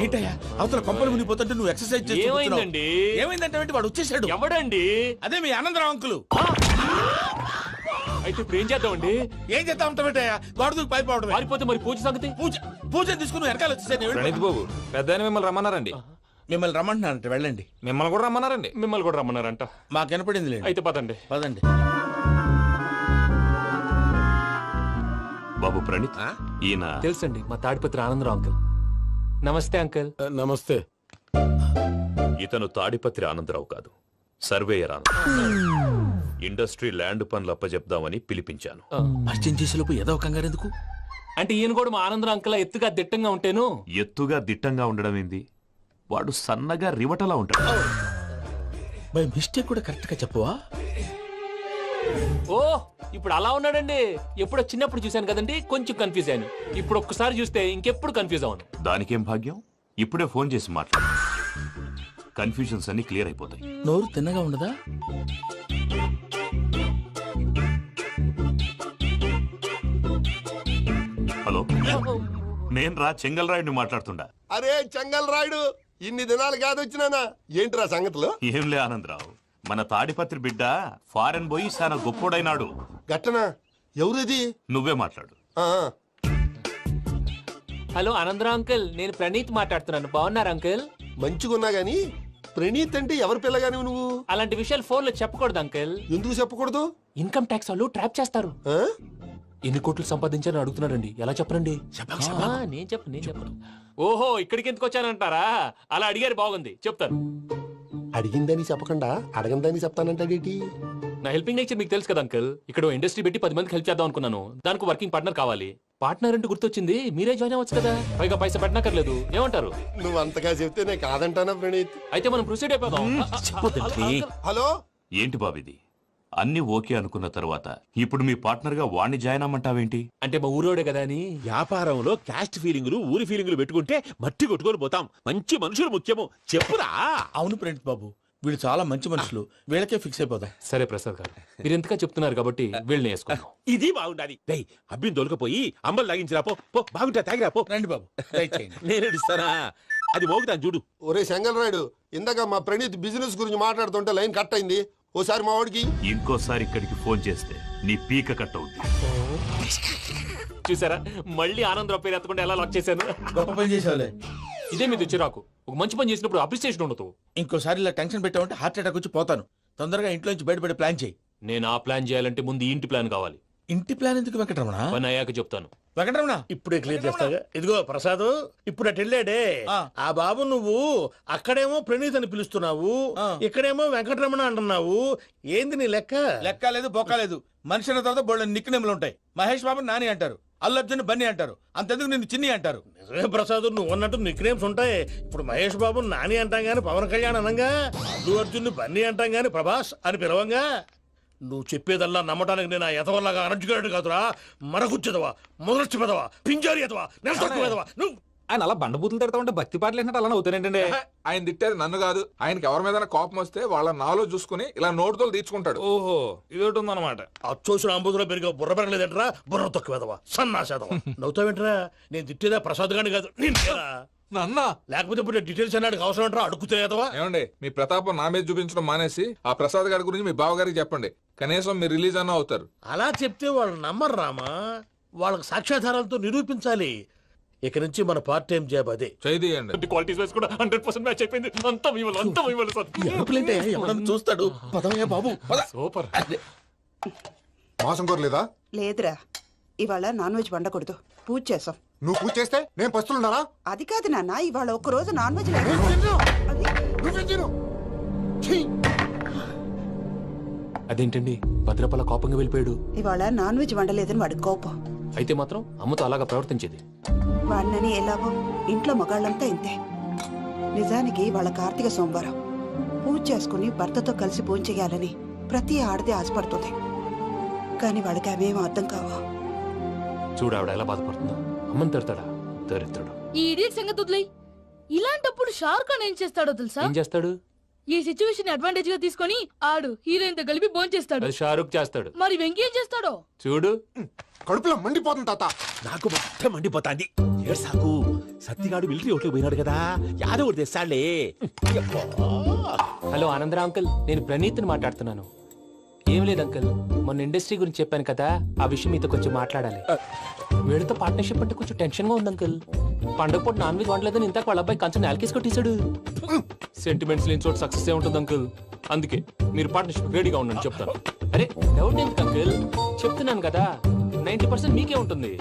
ఏంటయ్యా అవతల కొంపలు మునిగిపోతుంటే నువ్వు ఎక్సర్సైజ్ చేస్తూ ఏమైందండి? ఏమైందంటే వాడు వచ్చేసాడు. ఎవడండి? అదే మీ ఆనందరావు అంకులు. అయితే ఇప్పుడు ఏం చేద్దామండి? ఏం చేస్తా ఉంటావేటయ్యా, వాడు దూకి పైపోవడమే. పారిపోతే మరి పూజ సంగతి? పూజ తీసుకుని వెనకాల వచ్చేసాను. బాబు పెద్ద మిమ్మల్ని రమ్మన్నారండి. మిమ్మల్ని రమ్మంటున్నారంట, వెళ్ళండి. మిమ్మల్ని కూడా రమ్మన్నారండి. మిమ్మల్ని కూడా రమ్మన్నారంట. మాకు వినపడింది. అయితే పదండి. పదండి. బాబు ప్రణీత్, ఈయన తెలుసండి, మా తాడిపత్రి ఆనందరావు అంకుల్. నమస్తే అంకుల్. నమస్తే. ఇతను తాడిపత్రి ఆనందరావు కాదు, సర్వేయర్ ఆనందరావు. ఇండస్ట్రీ ల్యాండ్ పనులు అప్పచెప్దామని పిలిపించాను. పరిచయం చేసేలోపు ఏదో కంగారు ఎందుకు? అంటే ఈయన కూడా మా ఆనందరావు అంకుల్ ఎత్తుగా దిట్టంగా ఉంటేను. ఎత్తుగా దిట్టంగా ఉండడం ఏంది? వాడు సన్నగా రివటలా ఉంటాడు. బై మిస్టేక్ కూడా కరెక్ట్ గా చెప్పవా? ఓ ఇప్పుడు అలా ఉన్నాడండి. ఎప్పుడో చిన్నప్పుడు చూశాను కదండి, కొంచెం కన్ఫ్యూజ్ అయ్యాను. ఇప్పుడు ఒక్కసారి చూస్తే ఇంకెప్పుడు కన్ఫ్యూజ్ అవ్వను. దానికేం భాగ్యం, ఇప్పుడే ఫోన్ చేసి మాట్లాడు. కన్ఫ్యూజన్స్ అన్ని క్లియర్ అయిపోతాయి. నోరు తిన్నగా ఉండదా? హలో, నేను రా చెంగల్ రాయుడిని మాట్లాడుతుండా. అరే చెంగల్ రాయుడు, ఇన్ని దినాలు కాదు వచ్చినానా? ఏంట్రా సంగతులు? ఏంలే ఆనందరావు, మన తాడిపత్రి బిడ్డ ఫారెన్ పోయి చాలా గొప్పోడైనాడు. గట్టనా? ఎవరిది? నువ్వే మాట్లాడు. హలో ఆనందరావు అంకుల్, నేను ప్రణీత్ మాట్లాడుతున్నాను. బాగున్నారు అంకుల్? మంచిగున్నా గాని ప్రణీత్ అంటే ఎవరి పిల్లగాని నువ్వు? అలాంటి విషయాలు ఫోన్ లో చెప్పకూడదు అంకుల్. ఎందుకు చెప్పకూడదు? ఇన్కమ్ ట్యాక్స్ వాళ్ళు ట్రాప్ చేస్తారు. ఆ? ఎన్ని కోట్లు సంపాదించాలని అడుగుతున్నారండి. ఎలా చెప్పరండి? నేను చెప్పను. ఓహో, ఇక్కడికి ఎందుకు వచ్చానంటారా? అలా అడిగారు, బాగుంది, చెప్తాను. అడిగిందని చెప్పకుండా అడగందని చెప్తానంటాడేటి? నా హెల్పింగ్ నేచర్ మీకు తెలుసు కదా అంకుల్. ఇక్కడ ఇండస్ట్రీ పెట్టి 10 మందికి హెల్ప్ చేద్దాం అనుకున్నాను. దానికి వర్కింగ్ పార్ట్నర్ కావాలి. పార్ట్నర్ అంటే గుర్తొచ్చింది, మీరే జాయిన్ అవ్వచ్చు కదా. పైగా పైసా పెట్టనక్కర్లేదు. ఏమంటారు? నువ్వు అంతగా చెప్తే నేను కాదంటానా ప్రణీత్? అయితే మనం ప్రొసీడ్ అయిపోదాం. హలో, ఏంటి బాబిది? అన్ని ఓకే అనుకున్న తర్వాత ఇప్పుడు మీ పార్ట్నర్ గా వాణ్ణి జాయిన్ అమ్మంటావేంటి? అంటే మా ఊరోడే కదా అని. వ్యాపారంలో క్యాస్ట్ ఫీలింగులు, ఊరి ఫీలింగులు పెట్టుకుంటే మట్టి కొట్టుకొని పోతాం. మంచి మనుషులు ముఖ్యము. చెప్పురా. అవును ప్రణీత్ బాబు, వీళ్ళు చాలా మంచి మనుషులు. వీళ్ళకే ఫిక్స్ అయిపోదాం. సరే ప్రసాద్ గారు, మీరు ఎంతగా చెప్తున్నారు కాబట్టి వీళ్ళని వేసుకున్నాం. ఇది బాగుండాలి. డేయ్, అబ్బిని దొలకపోయి అంబలు లాగించిరా పో. పో, బాగుంటా తాగిరా పో. రండి బాబు, దయచేయండి. నేను ఇస్తానా? అది మోగుతాను చూడు. ఒరే చెంగల్ రాయుడు, ఇందాక మా ప్రణీత్ బిజినెస్ గురించి మాట్లాడుతుంటే లైన్ కట్ అయింది. ఓసారి మా వాడికి ఇంకోసారి ఇక్కడికి ఫోన్ చేస్తే నీ పీక కట్ అవుద్ది. చూసారా, మళ్ళీ ఆనందరావు పేరు ఎత్తకుండా ఎలా లాక్ చేశాను. గొప్ప పని చేసేవాళ్ళే. ఇదే మీద చిరాకు. ఒక మంచి పని చేసినప్పుడు అప్రిసియేషన్ ఉండదు. ఇంకోసారి ఇలా టెన్షన్ పెట్టామంటే హార్ట్ అటాక్ వచ్చి పోతాను. తొందరగా ఇంట్లో నుంచి బయటపడే ప్లాన్ చేయి. నేను ఆ ప్లాన్ చేయాలంటే ముందు ఈ ఇంటి ప్లాన్ కావాలి. ఇంటి ప్లాన్ ఎందుకు వెంకటరమణ? పని అయ్యాక చెప్తాను. వెంకటరమణ ఇప్పుడే క్లియర్ చేస్తాగా. ఇదిగో ప్రసాద్, ఇప్పుడు అటు వెళ్ళాడే ఆ బాబు, నువ్వు అక్కడేమో ప్రణీత్ అని పిలుస్తున్నావు, ఇక్కడేమో వెంకటరమణ అంటున్నావు. ఏంది నీ లెక్క? లెక్క లేదు, బొక్క లేదు. మనిషి అన్న తర్వాత బోళ్ళ నిక్నెములు ఉంటాయి. మహేష్ బాబు నాని అంటారు, అల్లు అర్జున్ బన్నీ అంటారు, అంతెందుకు నిన్ను చిన్ని అంటారు. నిజమే ప్రసాద్, నువ్వు అన్నట్టు నిక్నేమ్స్ ఉంటాయి. ఇప్పుడు మహేష్ బాబు నాని అంటాం గాని పవన్ కళ్యాణ్ అనంగా, అల్లు అర్జున్ బన్నీ అంటాం గాని ప్రభాస్ అని పిలవంగా. నువ్వు చెప్పేదల్లా నమ్మటానికి నేను ఆ ఎతవల్లాగా అనర్జుకేటెడ్ కాదురా. మరగుచ్చదవా, మొదలచ్చి పెదవా, పింజారి ఎదవా, నెలసొక్కుదవా నువ్వు. ఆయన అలా బండబూతులు తిడతా ఉంటే భక్తి పాటలు ఏంటంటే అలా అవుతానంటే. ఆయన తిట్టేది నన్ను కాదు, ఆయనకి ఎవరి మీద కోపం వస్తే వాళ్ళ నాలో చూసుకుని ఇలా నోటుతో తీర్చుకుంటాడు. ఓహో, ఇదొకటి ఉందన్నమాట. అచ్చోసిన అంబుధులో పెరిగే బుర్ర పెరగలేదంటరా, బుర్ర తొక్కువేదవా, సన్నాసేదవా. నవ్వుతావేంట్రా? నేను తిట్టేదా ప్రసాద్ గాని కాదు, నన్న లేకపోతే ఇప్పుడు డీటెయిల్స్ అన్నాడు అవసరం అంటారా? అడుగుతాయేదవా. ఏమండి, మీ ప్రతాపం నా మీద చూపించడం మానేసి ఆ ప్రసాద్ గారి గురించి మీ బావగారికి చెప్పండి. కనీసం మీరు రిలీజ్ అన్న అవుతారు. అలా చెప్తే వాళ్ళు నమ్మరు రామా. వాళ్ళకి సాక్ష్యాధారాలతో నిరూపించాలి. ఇక నుంచి మన పార్ట్ టైం జాబ్ అదే. చేయండి. క్వాలిటీస్ వేసి కూడా 100% మ్యాచ్ అయిపోయింది. అంతా ఇవ్వాలి సార్. ఎవడన్నా చూస్తాడు. పదవయ్యా బాబు, పద. సూపర్. మాసం కోరలేదా? లేదురా, ఇవాళ నాన్ వెజ్ వండకూడదు. పూజ చేసాం. నువ్వు పూజ చేస్తే నేను పస్తులున్నారా? అది కాదు నాన్న, ఇవాళ ఒక్కరోజు నాన్ వెజ్ లేదు. అదేంటండి, భద్రపల కోపంగా వెళ్ళిపోయాడు. ఇవాళ నాన్ వెజ్ వండలేదని వాడి కోపం. అయితే మాత్రం అమ్మతో అలాగా ప్రవర్తించేది. వాడినని ఎలాగో ఇంట్లో మగాళ్ళంతా ఇంతే. నిజానికి వాళ్ళ కార్తీక సోమవారం పూజ చేసుకుని భర్తతో కలిసి పూజ చేయాలని ప్రతి ఆడది ఆశపడుతుంది. కానీ వాడికి అవేం అర్థం కావా. చూడు ఆవిడ ఎలా బాధపడుతుందో. అమ్మని తిడతాడా? దరిద్రుడు. ఈ ఇడియట్ సంగతి వదిలేయ్. ఇలాంటప్పుడు షారుఖ్ ఖాన్ ఏం చేస్తాడో తెలుసా? ఏం చేస్తాడు? ఈ సిచ్యువేషన్ అడ్వాంటేజ్ గా తీసుకొని ఆడు హీరోయిన్ తో కలిపి బోన్ చేస్తాడు. అది షారుఖ్ చేస్తాడు. మరి వెంకీ ఏం చేస్తాడో చూడు. కడుపులో మండిపోతుంది తాత. నాకు మొత్తం మండిపోతాంది. సాకు సత్తిగాడు మిలిటరీ ఓట్లు పోయినాడు కదా, యాదవ్ తెస్తాడులే. హలో ఆనందరా అంకుల్, నేను ప్రణీత్ని మాట్లాడుతున్నాను. ఏం లేదు అంకుల్, మొన్న ఇండస్ట్రీ గురించి చెప్పాను కదా, ఆ విషయం మీతో కొంచెం మాట్లాడాలి. వీళ్ళతో పార్ట్నర్షిప్ అంటే కొంచెం టెన్షన్ గా ఉంది అంకుల్. పండగ పూట నాన్ వెజ్ వండలేదని ఇంతకు వాళ్ళ అబ్బాయి కంచెం నేలకేసి కొట్టేశాడు. సెంటిమెంట్స్ లేని చోట సక్సెస్ ఏ ఉంటుంది అంకుల్. అందుకే మీరు పార్ట్నర్షిప్ రెడీగా ఉండండి చెప్తాను. అరే డౌట్ ఎందుకు అంకుల్, చెప్తున్నాను కదా, 90% మీకే ఉంటుంది.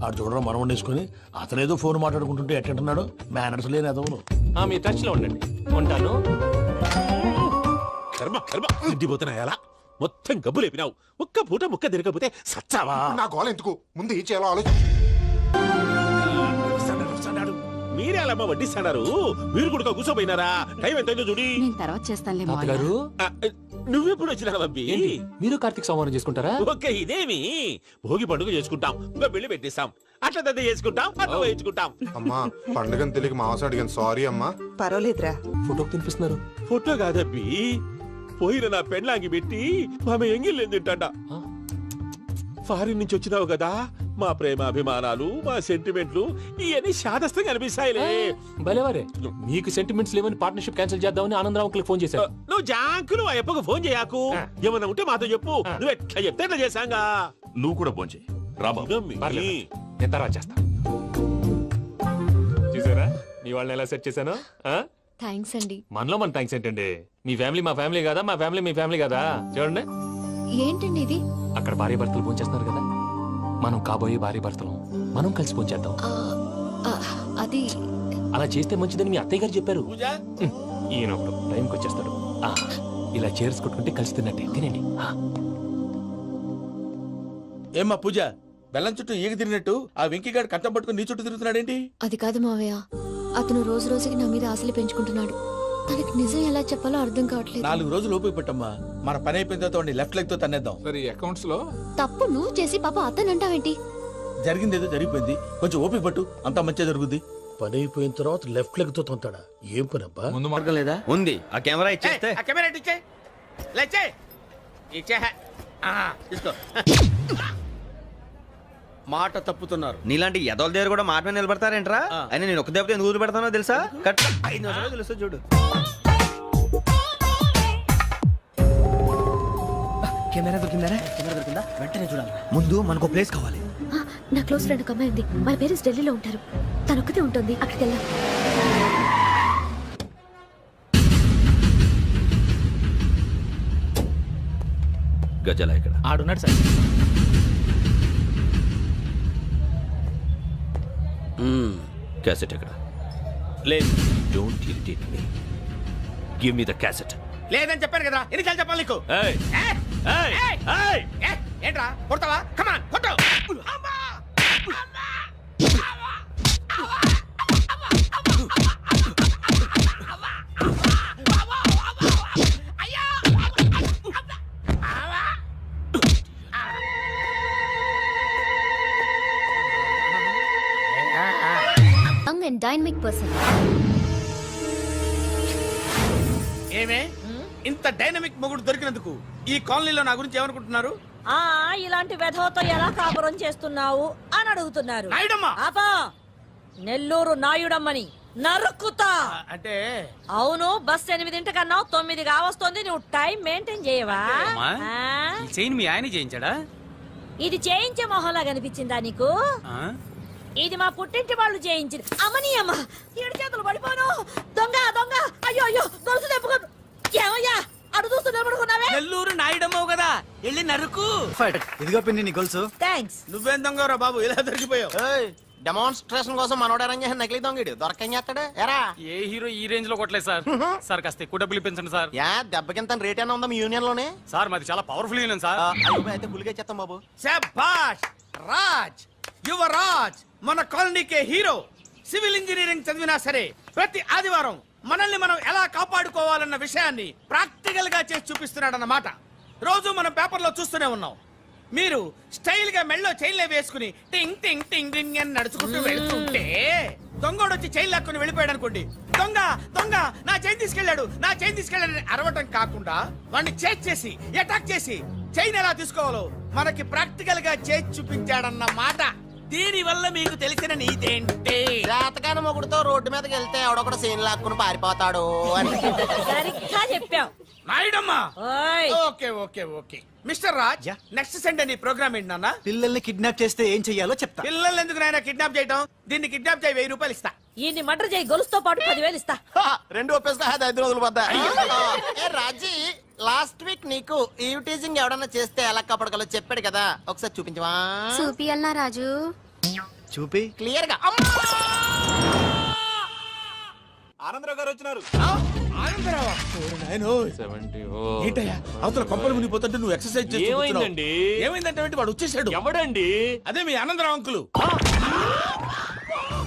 ఆడు చూడడం మనం వండేసుకుని అతనేదో ఫోన్ మాట్లాడుకుంటుంటే ఎట్టంటున్నాడు. మేనర్స్ లేని అదవును. మీ టచ్ లో ఉండండి. ఉంటాను. కర్మ కర్మ ఇంటిపోతున్నాయలా మొత్తం గబ్బు లేపినావు. ఒక్క పూట ముక్క తిరగకపోతే సచ్చావా? నా గోల ఎందుకు, ముందు ఈ చేయాలో ఆలోచించు. మీరే అలా వడ్డిస్తున్నారు. మీరు కూడా కూర్చోపోయినారా? టైం ఎంతైందో చూడి. నేను తర్వాత చేస్తానులే తాతగారు ఆ, నువ్వెప్పుడు వచ్చినా బంబి? ఏంటి మీరు కార్తీక్ సంహారం చేసుకుంటారా? ఓకే, ఇదేమి భోగి పండుగ చేసుకుంటాం, ఇంకా పెళ్లి పెట్టిస్తాం, అట్లా దద్ద చేసుకుంటాం, అట్లా వేయించుకుంటాం. అమ్మా పండుగని తెలియక మాంసం అడిగాను, సారీ అమ్మా. పర్వాలేదురా. ఫోటోకి తినిపిస్తున్నారు. ఫోటో కాదబ్బి, పోయిన నా పెళ్ళాంగి పెట్టి ఆమె ఎంగిల్లేం తింటాడ. ఫారిన్ నుంచి వచ్చినావు కదా, మా ప్రేమ అభిమానాలు, మా సెంటిమెంట్లు ఇవన్నీ శాదస్తంగా అనిపిస్తాయిలే. భలేవారే, మీకు సెంటిమెంట్స్ లేవని పార్ట్నర్షిప్ క్యాన్సిల్ చేద్దామని ఆనందరావు అంకుల్ ఫోన్ చేశారు. నువ్వు జాంకులు ఆ అప్పకు ఫోన్ చేయకు, ఏమన్నా ఉంటే మాతో చెప్పు. నువ్వు ఎట్లా చెప్తే ఎట్లా చేశాంగా. నువ్వు కూడా ఫోన్ చేయి రాబాబు. పర్లేదు, నేను తర్వాత చేస్తా. చూసారా మీ వాళ్ళని ఎలా సెట్ చేశాను? థ్యాంక్స్ అండి. మనలో మన థ్యాంక్స్ ఏంటండి? మీ ఫ్యామిలీ మా ఫ్యామిలీ కదా, మా ఫ్యామిలీ మీ ఫ్యామిలీ కదా. చూడండి, ఏంటండి ఇది? అక్కడ భార్య భర్తలు ఫోన్ చేస్తున్నారు కదా, మనం కాబోయే భార్య భర్తలు మనం కలిసి ఫోన్ చేద్దాం. అది అలా చేస్తే మంచిదని మీ అత్తయ్య గారు చెప్పారు. పూజ ఈయన ఒకడు టైంకి వచ్చేస్తాడు. ఇలా చేర్స్ కొట్టుకుంటే కలిసి తిన్నట్టే. తినండి. ఏమ్మా పూజ, బెల్లం చుట్టూ ఈగ తిరిగినట్టు ఆ వెంకీగాడు కంటం పట్టుకుని నీ చుట్టూ తిరుగుతున్నాడేంటి? అది కాదు మావయ్య, అతను రోజు రోజుకి నా మీద ఆశలు పెంచుకుంటున్నాడు. తనకి నిజం ఎలా చెప్పాలో అర్థం కావట్లేదు. 4 రోజులు ఓపిక పట్టమ్మా, మన పని అయిపోయిన తర్వాత లెఫ్ట్ లెగ్ తో తన్నేద్దాం. సరే అకౌంట్స్ లో తప్పు నువ్వు చేసి పాప అతను అంటావేంటి? జరిగింది ఏదో జరిగిపోయింది, కొంచెం ఓపిక పట్టు, అంతా మంచిగా జరుగుద్ది. పని అయిపోయిన తర్వాత లెఫ్ట్ లెగ్ తో తొంతాడా? ఏం పని అబ్బా? ముందు మార్గం లేదా? ఉంది, ఆ కెమెరా ఇచ్చేస్తే. ఆ కెమెరా ఇచ్చే లేచే ఇచ్చే తీసుకో. మాట తప్పుతున్నారు. నీలాంటి ఎదల దగ్గర కూడా మాట మీద నిలబడతారేంట్రా? అయినా నేను ఒక దెబ్బతో ఎందుకు పెడతానో తెలుసా? కట్ 5 నిమిషాలు తెలుసు చూడు. కెమెరా దొరికిందా? వెంటనే చూడాలి. ముందు మనకు ప్లేస్ కావాలి. నా క్లోజ్ ఫ్రెండ్ ఒక అమ్మాయి ఉంది. వాళ్ళ పేరెంట్స్ ఢిల్లీలో ఉంటారు. తను ఒక్కతే ఉంటుంది. అక్కడికి వెళ్దాం. గజల ఇక్కడ ఆడున్నాడు సార్. క్యాసెట్ ఎక్కడ? లేదు. Don't irritate me, give me the cassette. లేదని చెప్పాను కదా, ఎన్నిసార్లు చెప్పాలి నీకు? ఏయ్ ఏయ్ ఏయ్ ఏంట్రా కొడతావా? కమాన్ కొట్టు. Young and dynamic person. ఏమే ఇంత డైనమిక్ మొగుడు దొరికినందుకు ఈ కాలనీలో నా గురించి ఏమనుకుంటున్నారు? ఇలాంటి వెధవతో ఎలా కాపురం చేస్తున్నావు అని అడుగుతున్నారు. నాయుడమ్మ. ఆపా, నెల్లూరు నాయుడమ్మని నరుక్కుతా. అంటే అవును, బస్ 8:00 9 కావస్తుంది. నువ్వు టైం మెయింటైన్ చేయవా? చైన్ మీ ఆయన చేయించాడా? ఇది చేయించే మొహంలా కనిపించిందా నీకు? ఇది మా పుట్టింటి వాళ్ళు చేయించింది. అమ్మని అమ్మ, 7 చేతులు పడిపోను. దొంగ దొంగ, అయ్యో అయ్యో, గొలుసు తెప్పుకోను. ఏమయ్యా అడు చూస్తూ నిలబడుకున్నావే? నెల్లూరు నాయుడమ్మవు కదా, వెళ్ళి నరుకు. ఇదిగో పిన్ని నీ గొలుసు. థ్యాంక్స్. నువ్వేం దొంగరా బాబు, ఇలా దొరికిపోయావు? డెమాన్స్ట్రేషన్ కోసం మనోడు అరేంజ్ చేసిన నకిలీ దొంగడు దొరకం చేస్తాడు. ఎరా ఏ హీరో ఈ రేంజ్ లో కొట్టలేదు సార్. సార్ కాస్త ఎక్కువ డబ్బులు ఇప్పించండి సార్. దెబ్బకింత రేట్ అయినా ఉందా మీ యూనియన్ లోనే? సార్ మాది చాలా పవర్ఫుల్ యూనియన్ సార్. అయితే గులిగా చేస్తాం బాబు. శభాష్ రాజ్, యువరాజ్, మన కాలనీకే హీరో. సివిల్ ఇంజనీరింగ్ చదివినా సరే ప్రతి ఆదివారం మనల్ని మనం ఎలా కాపాడుకోవాలన్న విషయాన్ని ప్రాక్టికల్ గా చేసి చూపిస్తున్నాడన్నమాట. రోజు మనం పేపర్లో చూస్తూనే ఉన్నాం. మీరు స్టైల్ గా మెళ్ళో చైన్లే వేసుకుని టింగ్ టింగ్ టింగ్ టింగ్ అని నడుచుకుంటూ వెళ్తుంటే దొంగోడు వచ్చి చైన్ లాక్కుని వెళ్ళిపోయాడు అనుకోండి. దొంగ దొంగ నా చైన్ తీసుకెళ్ళాడు, నా చైన్ తీసుకెళ్ళాడని అరవటం కాకుండా వాడిని చేజ్ చేసి అటాక్ చేసి చైన్ ఎలా తీసుకోవాలో మనకి ప్రాక్టికల్ గా చేసి చూపించాడన్న మాట. దీని వల్ల మీకు తెలిసిన నీతేంటి? జాతకాన మొగుడుతో రోడ్డు మీదకి వెళ్తే ఎవడొకడు సీన్ లాక్కుని పారిపోతాడు అని. సరిగ్గా చెప్పావు నాయుడమ్మా. ఓయ్. Okay okay okay mister Raj, next Sunday నీ ప్రోగ్రామ్ ఏంటి నాన్న? పిల్లల్ని కిడ్నాప్ చేస్తే ఏం చెయ్యాలో చెప్తా. పిల్లల్ని ఎందుకు నాయన కిడ్నాప్ చేయటం? దీన్ని కిడ్నాప్ చేయి, 1000 రూపాయలు ఇస్తా. ఈయన్ని మర్డర్ చేయి, గొలుసుతో పాటు 10,000 ఇస్తా. 2 ఒప్పేస్తా, 5 రోజులు పడ్డా. రాజీ, లాస్ట్ వీక్ నీకు ఈవ్ టీజింగ్ ఎవడన్నా చేస్తే ఎలా కాపాడగలో చెప్పాడు కదా, ఒకసారి చూపించవా? చూపియల్నా రాజు? చూపి. క్లియర్ గా. ఆనందరావు గారు వచ్చినారు. ఆనందరావా? ఓరి నాయనో. 70. ఏంటయ్యా అవతల కొంపలు మునిగిపోతుంటే నువ్వు ఎక్సర్సైజ్ చేసి ఏమైందండి? ఏమైందంటే వాడు వచ్చేసాడు. ఎవడండి? అదే మీ ఆనందరావు అంకులు.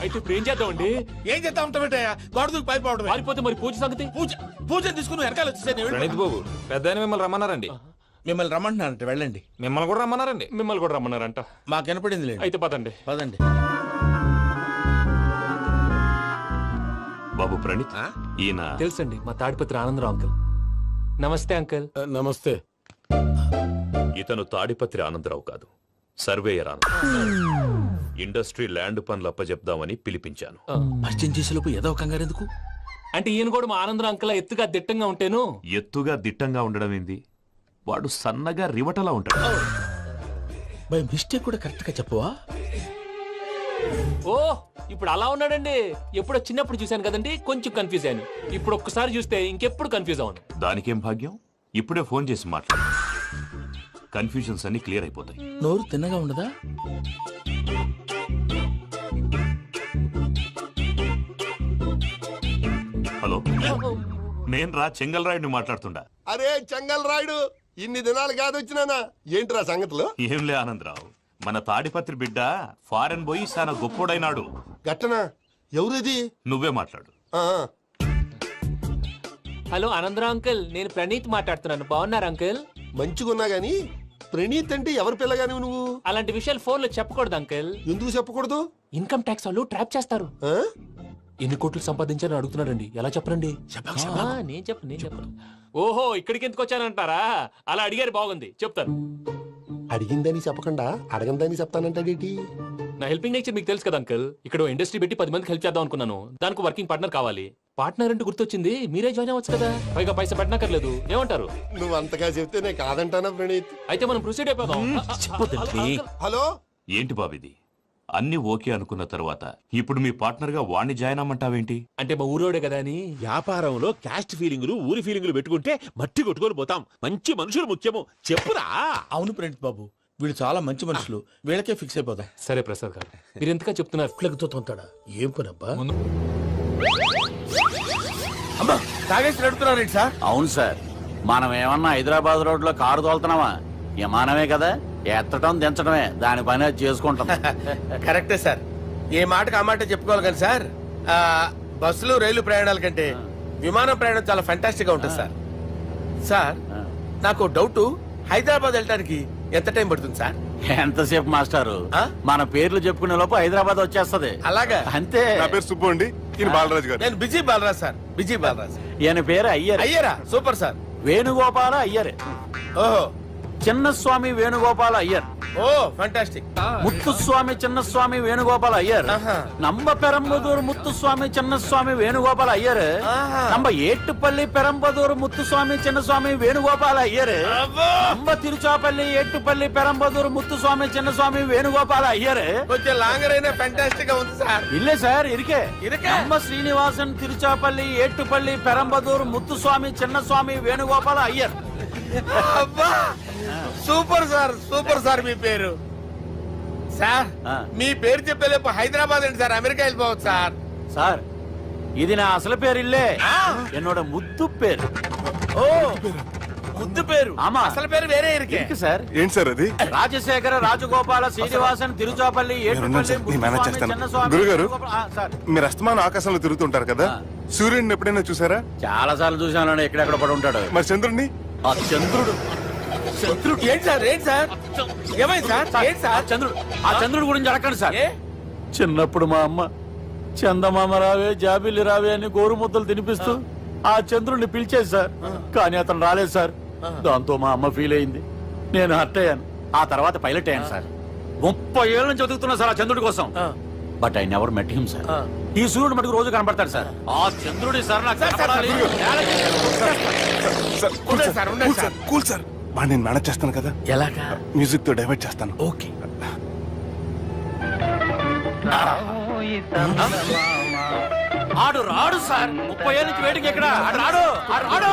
అయితే ఇప్పుడు ఏం చేద్దామండి? ఏం చేస్తా ఉంటావేటయ్యా? గోడ దూకి పైపోవడమే. పారిపోతే మరి పూజ సంగతి? పూజ తీసుకుని వెనకాల వచ్చేసాను. ప్రణీత్ బాబు పెద్ద మిమ్మల్ని రమ్మన్నారండి. మిమ్మల్ని రమ్మంటున్నానంట, వెళ్ళండి. మిమ్మల్ని కూడా రమ్మన్నారండి. మిమ్మల్ని కూడా రమ్మన్నారంట. మాకు వినపడింది లేదు. అయితే పదండి. పదండి. బాబు ప్రణీత్, ఈయన తెలుసండి, మా తాడిపత్రి ఆనందరావు అంకుల్. నమస్తే అంకుల్. నమస్తే. ఇతను తాడిపత్రి ఆనందరావు కాదు, సర్వేయర్ ఆనందరావు. ఇండస్ట్రీ ల్యాండ్ పనులు అప్పజెప్దామని పిలిపించాను. పరిచయం చేసేలోపు ఏదో కంగారు ఎందుకు? అంటే ఈయన కూడా మా ఆనందరావు అంకుల్ ఎత్తుగా దిట్టంగా ఉంటాను. ఎత్తుగా దిట్టంగా ఉండడం ఏంది? వాడు సన్నగా రివటలా ఉంటాడు. బై మిస్టేక్ కూడా కరెక్ట్ గా చెప్పవా? ఓ ఇప్పుడు అలా ఉన్నాడండి. ఎప్పుడో చిన్నప్పుడు చూశాను కదండి, కొంచెం కన్ఫ్యూజ్ అయ్యాను. ఇప్పుడు ఒక్కసారి చూస్తే ఇంకెప్పుడు కన్ఫ్యూజ్ అవును. దానికేం భాగ్యం, ఇప్పుడే ఫోన్ చేసి మాట్లాడు. కన్ఫ్యూజన్స్ అన్ని క్లియర్ అయిపోతాయి. నోరు తిన్నగా ఉండదా? హలో, నేను రా చెంగల్రాయుడిని మాట్లాడుతుండా. అరే చెంగల్ రాయుడు, ఇన్ని దినాలు కాదు వచ్చినానా? ఏంట్రా సంగతులు? ఏంలే ఆనందరావు, మన తాడిపత్రి బిడ్డ ఫారెన్ పోయి చాలా గొప్పోడైనాడు. గట్టనా? ఎవరిది? నువ్వే మాట్లాడు. హలో ఆనందరావు అంకుల్, నేను ప్రణీత్ మాట్లాడుతున్నాను. బాగున్నారు అంకుల్? మంచిగున్నా గాని ప్రణీత్ అంటే ఎవరి పిల్లగాని నువ్వు? అలాంటి విషయాలు ఫోన్ లో చెప్పకూడదు అంకుల్. ఎందుకు చెప్పకూడదు? ఇన్కమ్ ట్యాక్స్ వాళ్ళు ట్రాప్ చేస్తారు. ఆ? ఎన్ని కోట్లు సంపాదించాలని అడుగుతున్నారండి. ఎలా చెప్పరండి? నేను చెప్పను. ఓహో, ఇక్కడికి ఎందుకు వచ్చానంటారా? అలా అడిగారు, బాగుంది, చెప్తాను. అడిగిందని చెప్పకుండా అడగందని చెప్తానంటాడేటి? నా హెల్పింగ్ నేచర్ మీకు తెలుసు కదా అంకుల్. ఇక్కడ ఇండస్ట్రీ పెట్టి 10 మందికి హెల్ప్ చేద్దాం అనుకున్నాను. దానికి వర్కింగ్ పార్ట్నర్ కావాలి. పార్ట్నర్ అంటే గుర్తొచ్చింది, మీరే జాయిన్ అవ్వచ్చు కదా. పైగా పైసా పెట్టనక్కర్లేదు. ఏమంటారు? నువ్వు అంతగా చెప్తే నేను కాదంటానా ప్రణీత్? అయితే మనం ప్రొసీడ్ అయిపోదాం. హలో, ఏంటి బాబిది? అన్ని ఓకే అనుకున్న తర్వాత ఇప్పుడు మీ పార్ట్నర్ గా వాణ్ణి జాయిన్ అమ్మంటావేంటి? అంటే మా ఊరోడే కదా అని. వ్యాపారంలో క్యాస్ట్ ఫీలింగులు, ఊరి ఫీలింగులు పెట్టుకుంటే మట్టి కొట్టుకొని పోతాం. మంచి మనుషులు ముఖ్యము. చెప్పురా. అవును ప్రణీత్ బాబు, వీళ్ళు చాలా మంచి మనుషులు. వీళ్ళకే ఫిక్స్ అయిపోదాం. సరే ప్రసాద్ గారు, మీరు ఎంతగా చెప్తున్నారు. తోతాడా? ఏం పనబ్బా? అమ్మా, తాగేసి నడుపుతున్నారేంటి సార్? అవును సార్, మనం ఏమన్నా హైదరాబాద్ రోడ్ లో కారు తోలుతున్నావా? విమానమే కదా, ఎత్తడం దించడమే దాని పని అది చేసుకుంటాం. కరెక్టే సార్. ఏ మాటకు ఆ మాట చెప్పుకోవాలి కానీ సార్, బస్సులు రైలు ప్రయాణాల కంటే విమానం ప్రయాణం చాలా ఫంటాస్టిక్ గా ఉంటుంది సార్. సార్, నాకు డౌట్, హైదరాబాద్ వెళ్ళడానికి ఎంత టైం పడుతుంది సార్? ఎంతసేపు మాస్టారు, మన పేర్లు చెప్పుకునే లోపు హైదరాబాద్ వచ్చేస్తది. అలాగా? అంతే. నా పేరు సుబ్బు అండి, ఈయన బాలరాజు గారు. నేను busy Balaraj sir. Busy Balaraj. ఈయన పేరు అయ్యర్. అయ్యరా? Super sir. వేణుగోపాల అయ్యర్. ఓహో, చిన్నస్వామి వేణుగోపాల అయ్యర్. Oh fantastic. ముత్తుస్వామి చిన్నస్వామి వేణుగోపాల అయ్యర్. நம்ம பெரம்பதூர் முத்துசுவாமி சின்னசுவாமி வேணுகோபால ஐயர். நம்ம ஏட்டுப்பள்ளி பெரம்பதூர் முத்துசுவாமி சின்னசுவாமி வேணுகோபால ஐயர். நம்ம తిరుచాపల్లి ఏట్టుపల్లి పెరంబదూర్ ముత్తుస్వామి చిన్నస్వామి వేణుగోపాల అయ్యర్. కొంచెం లాంగర్ అయినా ఫంటాస్టిక్ గా ఉంది సార్. ఇల్లే సార్ ఇరికే. ఇరికే. நம்ம శ్రీనివాసన్ తిరుచాపల్లి ఏట్టుపల్లి పెరంబదూర్ ముత్తుస్వామి చిన్నస్వామి వేణుగోపాల అయ్యర్. అబ్బా, సూపర్ సార్, సూపర్ సార్. మీ పేరు సార్, మీ పేరు చెప్పేలేపు హైదరాబాద్ ఏంటి సార్, అమెరికా వెళ్ళిపోవచ్చు సార్. సార్, ఇది నా అసలు పేరు ఇల్లే, என்னோட ముద్దు పేరు. ఓ, ముద్దు పేరు. ఆమా, అసలు పేరు వేరే ఇరికే సార్. ఏంటి సార్ అది? రాజశేఖర రాజగోపాల శ్రీనివాసన్ తిరుచాపల్లి గురుగారు, మీరు అస్తమానం ఆకాశంలో తిరుగుతుంటారు కదా, సూర్యుడిని ఎప్పుడైనా చూసారా? చాలా సార్లు చూసాను. ఎక్కడెక్కడ పడి ఉంటాడు. మరి చంద్రుడిని? ఆ చంద్రుడు. చంద్రుడు ఏంటి సార్? ఏంటి సార్? ఏమైంది సార్? ఏంటి సార్? చంద్రుడు. ఆ చంద్రుడు గురించి అడగండి సార్. చిన్నప్పుడు మా అమ్మ చందమామ రావే జాబిల్లి రావే అని గోరు ముద్దలు తినిపిస్తూ ఆ చంద్రుడిని పిలిచేది సార్. కానీ అతను రాలేదు సార్. దాంతో మా అమ్మ ఫీల్ అయింది, నేను హర్ట్ అయ్యాను. ఆ తర్వాత పైలట్ అయ్యాను సార్. 30 ఏళ్ళ నుంచి చదువుతున్నా సార్ ఆ చంద్రుడి కోసం. But I never met him sir. ఈ సూర్యుడు మటుకు రోజు కనబడతాడు సార్. ఆ చంద్రుడి సార్ నాకు కనపడాలి. కూల్ సార్, వాడిని నేను మేనేజ్ చేస్తాను కదా. ఎలాగా? మ్యూజిక్ తో డైవర్ట్ చేస్తాను. ఓకే. ఆడు రాడు సార్. 30 ఏళ్ళ నుంచి వేటికి ఎక్కడ ఆడు రాడు. ఆడు రాడు.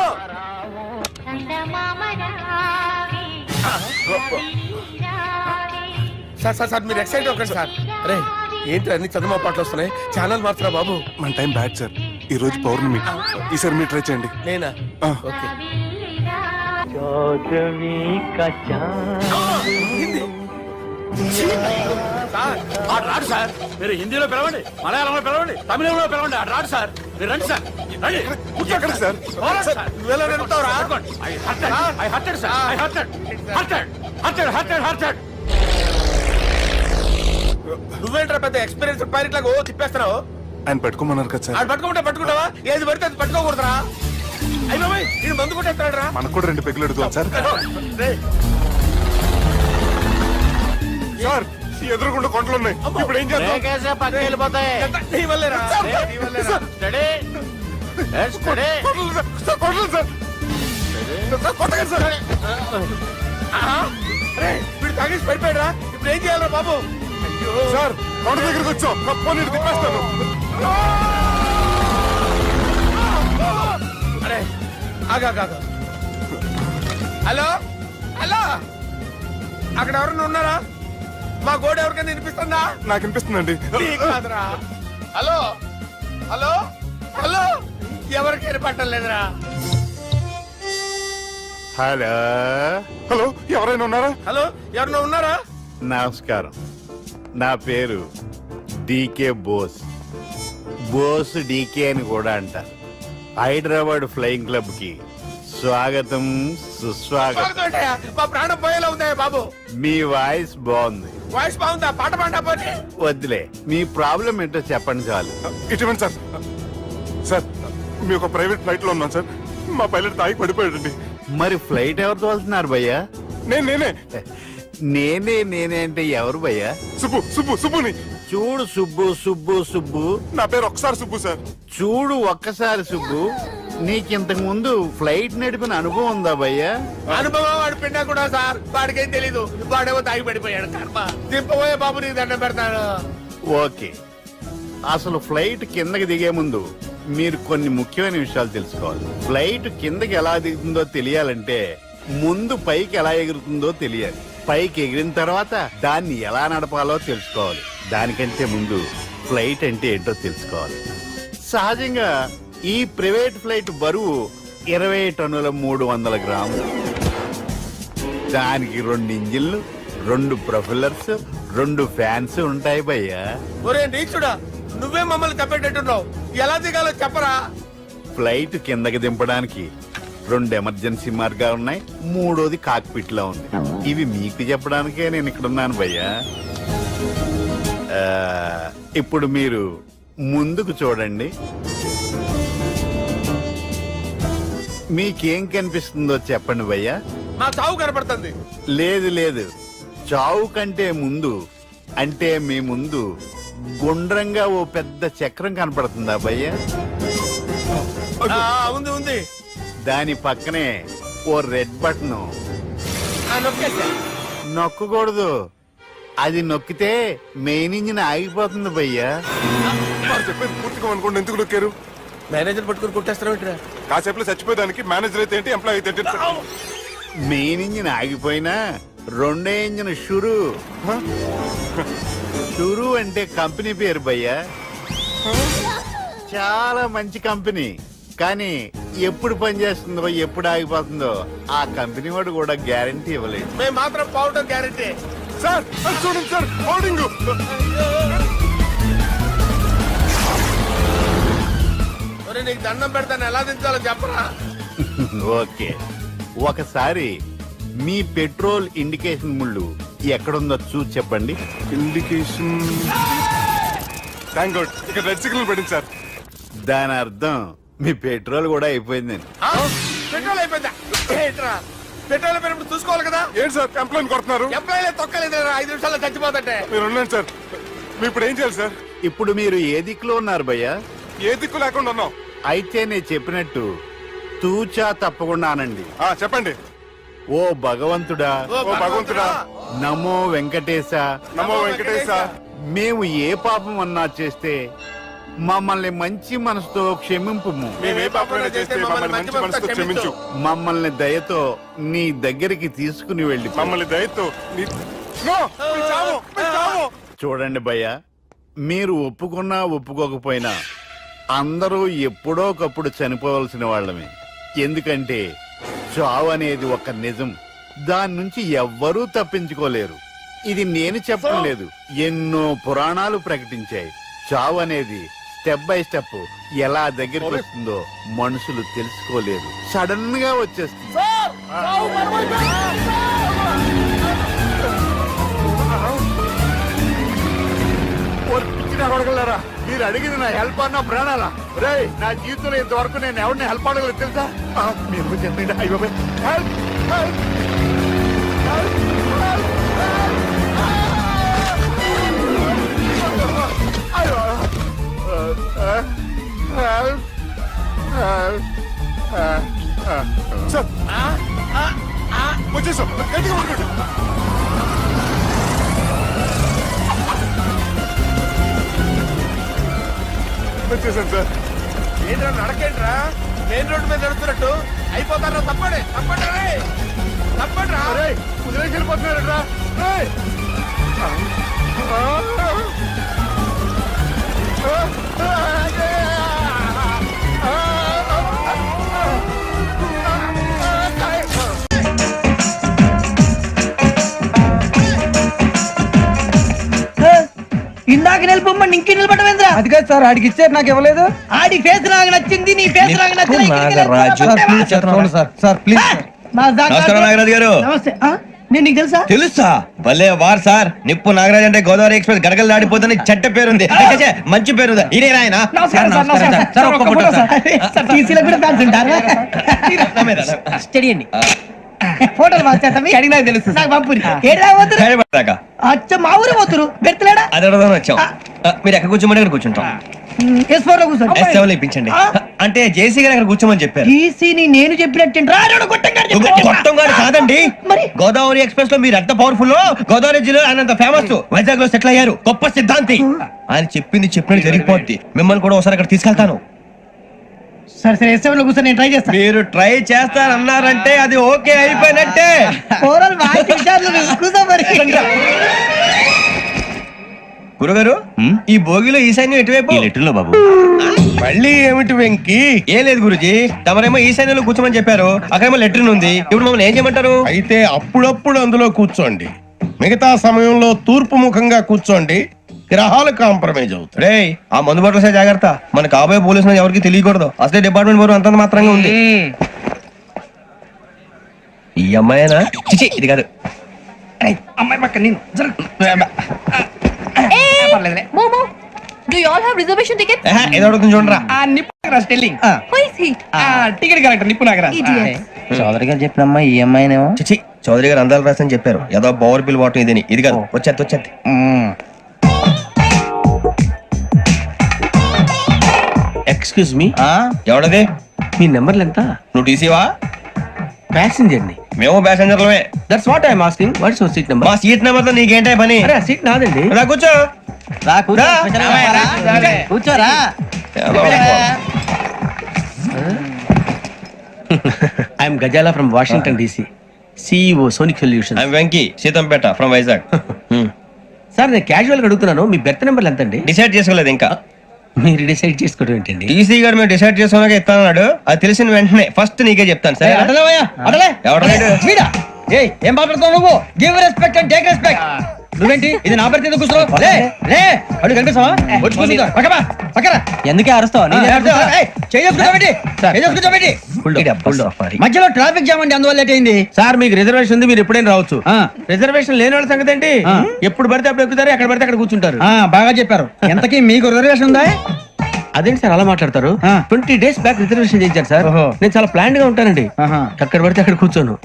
సార్ సార్ సార్, మీరు ఎక్సైట్ అవ్వకండి సార్. అరే ఏంటి అన్ని చదువు పాటలు వస్తున్నాయి, ఛానల్ మార్చరా బాబు. మన టైం బ్యాడ్ సార్, ఈ రోజు పౌర్ణమి. ఈసారి మీరు ట్రై చేయండి. నేనా? ఓకే. ఆడు రాడు సార్. మీరు హిందీలో పిలవండి, మలయాళంలో పిలవండి, తమిళంలో పిలవండి, ఆడు రాడు సార్. మీరు రండి సార్, రండి. ఎక్కడికి సార్? పోరాడు సార్. నువ్వెలా నడుపుతావురా? I hurted. నువ్వేంట్రా పెద్ద ఎక్స్పీరియన్స్ పైరెట్ లాగా ఓ తిప్పేస్తున్నావు? ఆయన పెట్టుకోమన్నారు కదా సార్. ఆడు పట్టుకుంటావా? ఏది పడితే అది పట్టుకోకూడదురా. అయ్యి బాబాయ్, ఇది మందు కొట్టేస్తాడు రా. మనకు కూడా 2 పెగ్గులు అడుగుతాం సార్. సార్ ఎదురుగుండా కొండలు ఉన్నాయి, ఇప్పుడు ఏం చేద్దాం? పక్కకి వెళ్ళిపోతాయి. నీ వల్లేరా? నీ వల్లేరా? Steady. Let's steady. కొండలు సార్. కొట్టగా సార్. వీడు తాగేసి పడిపోయాడురా. ఇప్పుడు ఏం చేయాలరా బాబు? సార్ కొండ దగ్గరికి వచ్చాం, పోనీ తిప్పేస్తాను. అరే ఆగా. హలో అక్కడ ఎవరన్నా ఉన్నారా? మా గోడ ఎవరికైనా వినిపిస్తుందా? నాకు వినిపిస్తుందండి. నీకు కాదురా. హలో ఎవరికి వినపట్టలేదురా. హలో ఎవరైనా ఉన్నారా? హలో ఎవరన్నా ఉన్నారా? నమస్కారం, నా పేరు డీకే బోస్. బోస్ డీకే అని కూడా అంటారు. హైదరాబాద్ ఫ్లయింగ్ క్లబ్ కి స్వాగతం, సుస్వాగతం. స్వాగతం. మా ప్రాణం పోయేలా ఉందా బాబు? మీ వాయిస్ బాగుంది. వాయిస్ బాగుందా? పాట పాడా పోనీ. వద్దులే, మీ ప్రాబ్లం ఏంటో చెప్పండి చాలు. ఇటువంటి సార్, సార్ మీ ఒక ప్రైవేట్ ఫ్లైట్ లో ఉన్నాం సార్. మా పైలట్ తాగి పడిపోయాడండి. మరి ఫ్లైట్ ఎవరు తోలుతున్నారు భయ్యా? నేనే నేనే అంటే ఎవరు భయ్యా? సుబ్బుని. చూడు సుబ్బు, నా పేరు ఒకసారి సుబ్బు సార్. చూడు ఒక్కసారి సుబ్బు, నీకింతకు ముందు ఫ్లైట్ నడిపిన అనుభవం ఉందా భయ్యా? అనుభవం వాడు పిన్నా కూడా సార్. వాడికేం తెలీదు, వాడేమో తాగి పడిపోయాడు. కర్మ. దింపబోయే బాబు నీకు దండం పెడతాను. ఓకే, అసలు ఫ్లైట్ కిందకి దిగే ముందు మీరు కొన్ని ముఖ్యమైన విషయాలు తెలుసుకోవాలి. ఫ్లైట్ కిందకి ఎలా దిగుతుందో తెలియాలంటే ముందు పైకి ఎలా ఎగురుతుందో తెలియాలి. పైకి ఎగిరిన తర్వాత దాన్ని ఎలా నడపాలో తెలుసుకోవాలి. దానికంటే ముందు ఫ్లైట్ అంటే ఏంటో తెలుసుకోవాలి. సహజంగా ఈ ప్రైవేట్ ఫ్లైట్ బరువు 20 టన్నుల 300 గ్రాములు. దానికి 2 ఇంజిన్లు, 2 ప్రొఫెల్లర్స్, 2 ఫ్యాన్స్ ఉంటాయి భయ్యా. ఒరే నీచుడా, నువ్వే మమ్మల్ని తప్పేటట్టున్నావు. ఎలా దిగాలో చెప్పరా? ఫ్లైట్ కిందకి దింపడానికి 2 ఎమర్జెన్సీ మార్గాలు ఉన్నాయి, 3వది కాక్పిట్ లో ఉంది. ఇవి మీకు చెప్పడానికే నేను ఇక్కడ ఉన్నాను భయ్యా. ఇప్పుడు మీరు ముందుకు చూడండి. మీకేం కనిపిస్తుందో చెప్పండి భయ్యా. మా చావు కనపడుతుంది. లేదు, చావు కంటే ముందు, అంటే మీ ముందు గుండ్రంగా ఓ పెద్ద చక్రం కనపడుతుందా భయ్యా? ఉంది. దాని పక్కనే ఓ రెడ్ బటన్. నొక్కకూడదు, అది నొక్కితే మెయిన్ ఇంజిన్ ఆగిపోతుంది భయ్యా. చెప్పేది పూర్తిగా అనుకోండి. ఎందుకు నొక్కారు? మేనేజర్ పట్టుకుని కుట్టేస్తారా? కాసేపులో చచ్చిపోయేదానికి మేనేజర్ అయితే ఏంటి, ఎంప్లాయ్ అయితే ఏంటి? మెయిన్ ఇంజిన్ ఆగిపోయినా 2వ ఇంజిన్ షురు అంటే కంపెనీ పేరు భయ్యా. చాలా మంచి కంపెనీ, కానీ ఎప్పుడు పనిచేస్తుందో ఎప్పుడు ఆగిపోతుందో ఆ కంపెనీ వాడు కూడా గ్యారంటీ ఇవ్వలేదు. మేము మాత్రం పోవడం గ్యారంటీ. సార్ చూడండి సార్, హోర్డింగ్. నీకు దండం పెడతాను, ఎలా దించాలో చెప్పరా? ఓకే, ఒకసారి మీ పెట్రోల్ ఇండికేషన్ ముళ్ళు ఎక్కడుందో చూసి చెప్పండి. ఇండికేషన్. థ్యాంక్ గాడ్, ఇక్కడ రెడ్ సిగ్నల్ పడింది సార్. దాని అర్థం మీ పెట్రోల్ కూడా అయిపోయిందండి. పెట్రోల్ అయిపోయిందా? పెట్రోల్ అయిపోయినప్పుడు చూసుకోవాలి కదా. ఏంటి సార్ ఎంప్లాయ్ కొడుతున్నారు? ఎంప్లాయీ తొక్కలేదు, 5 నిమిషాల్లో చచ్చిపోతుంటే. మీరు ఉన్నాను సార్. మీరు ఇప్పుడు ఏం చేయాలి సార్? ఇప్పుడు మీరు ఏ దిక్కులో ఉన్నారు భయ్యా? ఏ దిక్కు లేకుండా ఉన్నాం. అయితే నేను చెప్పినట్టు తూచా తప్పకుండా అనండి. చెప్పండి. ఓ భగవంతుడా, నమో వెంకటేశ, నమో వెంకటేశ. మేము ఏ పాపం అన్నా చేస్తే మమ్మల్ని మంచి మనసుతో క్షమింపు. మమ్మల్ని దయతో నీ దగ్గరికి తీసుకుని వెళ్ళి. మమ్మల్ని దయతో. చూడండి భయ్య, మీరు ఒప్పుకున్నా ఒప్పుకోకపోయినా అందరూ ఎప్పుడో ఒకప్పుడు చనిపోవలసిన వాళ్ళమే. ఎందుకంటే చావు అనేది ఒక నిజం, దాని నుంచి ఎవ్వరూ తప్పించుకోలేరు. ఇది నేను చెప్పడం లేదు, ఎన్నో పురాణాలు ప్రకటించాయి. చావు అనేది స్టెప్ బై స్టెప్ ఎలా దగ్గరికి వస్తుందో మనుషులు తెలుసుకోలేరు, సడన్ గా వచ్చేస్తుంది. కొడగలరా, మీరు అడిగింది నా హెల్ప్ అన్న ప్రాణాలా? రే, నా జీవితంలో ఇంతవరకు నేను ఎవరిని హెల్ప్ అడగలేదు తెలుసా? మీరు చెప్పండి. అయ్యో, హెల్ప్ హెల్ప్ వచ్చేసాం. వచ్చేసాం సార్. ఏంట్రా నడకేంట్రా, మెయిన్ రోడ్డు మీద నడుస్తున్నట్టు అయిపోతారా? తప్పండి తప్పండి రే, తప్పండి రా. కుదిరేసి వెళ్ళిపోతున్నారట్రా. ఇందాక నిలబొమ్మని ఇంకే నిలబడమేంద్రా? అది కాదు సార్, ఆడికి ఇచ్చారు, నాకు ఇవ్వలేదు. ఆడి ఫేస్ నాకు నచ్చింది, నీ ఫేస్ నాకు నచ్చింది. Sir please. నమస్కారం నాగరాజు గారు. నమస్తే. నేను నీకు తెలుసా? తెలుసా? భలే వార్ సార్. నిప్పు నాగరాజ్ అంటే గోదావరి ఎక్స్ప్రెస్ గడగలు దాడిపోతుంది చెట్ట పేరుంది, మంచి పేరుంది. ఇదే ఆయన ఫోటోలు అడిగినా తెలుసు. నాకు పంపురి. అచ్చ మా ఊరు పోతురు బెర్తలేడా? అది వచ్చాం. మీరు ఎక్కడ కూర్చోమని అక్కడ కూర్చుంటాం. ఇప్పించండి. అంటే జేసీ గారు అక్కడ కూర్చోమని చెప్పారు. నేను చెప్పినట్టు గొట్టం గారు కాదండి, గోదావరి ఎక్స్ప్రెస్ లో మీరు ఎంత పవర్ఫుల్, గోదావరి జిల్లా ఆయన ఫేమస్, వైజాగ్ లో సెటిల్ అయ్యారు, గొప్ప సిద్ధాంతి. ఆయన చెప్పింది చెప్పినట్టు జరిగిపోద్ది. మిమ్మల్ని కూడా ఒకసారి అక్కడ తీసుకెళ్తాను. సరే సరే, ఎస్ఎంలో కూర్చొని నేను ట్రై చేస్తాను. మీరు ట్రై చేస్తారన్నారంటే అది ఓకే అయిపోయినట్టే. గురుగారు, ఈ భోగిలో ఈశాన్యం ఎటువైపు? లెటర్లో బాబు. మళ్ళీ ఏమిటి వెంకి? ఏం లేదు గురుజీ, తమరేమో ఈశాన్యంలో కూర్చోమని చెప్పారు, అక్కడేమో లెటర్ ఉంది. ఇప్పుడు మమ్మల్ని ఏం చేయమంటారు? అయితే అప్పుడప్పుడు అందులో కూర్చోండి, మిగతా సమయంలో తూర్పు ముఖంగా కూర్చోండి. గ్రహాలు కాంప్రమైజ్ అవుతాయి. రే, ఆ మందు బట్టలసే జాగ్రత్త. మన కాబోయే పోలీసులు ఎవరికి తెలియకూడదు. అసలే డిపార్ట్మెంట్ బోరు అంతంత మాత్రంగా ఉంది. ఈ అమ్మాయినా? చిచి, ఇది కాదు. అమ్మాయి పక్క నేను Do you all have reservation tickets? ఏదో అడుగుతుంది చూడరా. నిప్పు Nagaraj telling. Who is he? Ticket correct, నిప్పు నాగరాజ్. చౌదరి గారు చెప్పినమ్మా ఈ అమ్మాయినేమో. చిచి, చౌదరి గారు అందాలు రాసని చెప్పారు. ఏదో పవర్ బిల్ వాటం ఇదని. ఇది కాదు, వచ్చేది. Excuse me, ఎవడది? మీ నెంబర్లు ఎంత? నువ్వు టీసీవా? ప్యాసింజర్ ని. మేము ప్యాసెంజర్లమే. That's what I'm asking. What's your seat number? మా సీట్ నెంబర్ తో నీకేంటే పని? అరే, సీట్ నాదండి. రా కూర్చో. కూర్చోరా. I'm Ghazala from Washington DC, CEO Sonic Solution. I'm Venky, Seethampeta from Vizag. Sir, నేను క్యాజువల్ గా అడుగుతున్నాను, మీ బెర్త్ నెంబర్లు ఎంత అండి? డిసైడ్ చేసుకోలేదు ఇంకా. మీరు డిసైడ్ చేసుకోవడం ఏంటండి? టీసీ గారు మేము డిసైడ్ చేసుకున్నాక ఇస్తానన్నాడు. అది తెలిసిన వెంటనే ఫస్ట్ నీకే చెప్తాను. సరే? ఏం మాట్లాడుతావు నువ్వు? Give respect and take respect. నువ్వేంటి ఇది నా పరిస్థితి కూర్చో. అడుగు కనిపిస్తావా? ఎందుకే అరుస్తావు? మధ్యలో ట్రాఫిక్ జామ్ అండి, అందువల్ల లేట్ అయింది. సార్, మీకు రిజర్వేషన్ ఉంది, మీరు ఎప్పుడైనా రావచ్చు. రిజర్వేషన్ లేని వాళ్ళ సంగతి ఏంటి? ఎప్పుడు పడితే అప్పుడు ఎక్కుతారు, ఎక్కడ పడితే అక్కడ కూర్చుంటారు. బాగా చెప్పారు. ఎంతకీ మీకు రిజర్వేషన్ ఉందా? అదేంటి సార్ అలా మాట్లాడతారు? 20 days బ్యాక్ రిజర్వేషన్ చేయించారు సార్. నేను చాలా ప్లాన్ గా ఉంటానండి, అక్కడ పడితే అక్కడ కూర్చోను.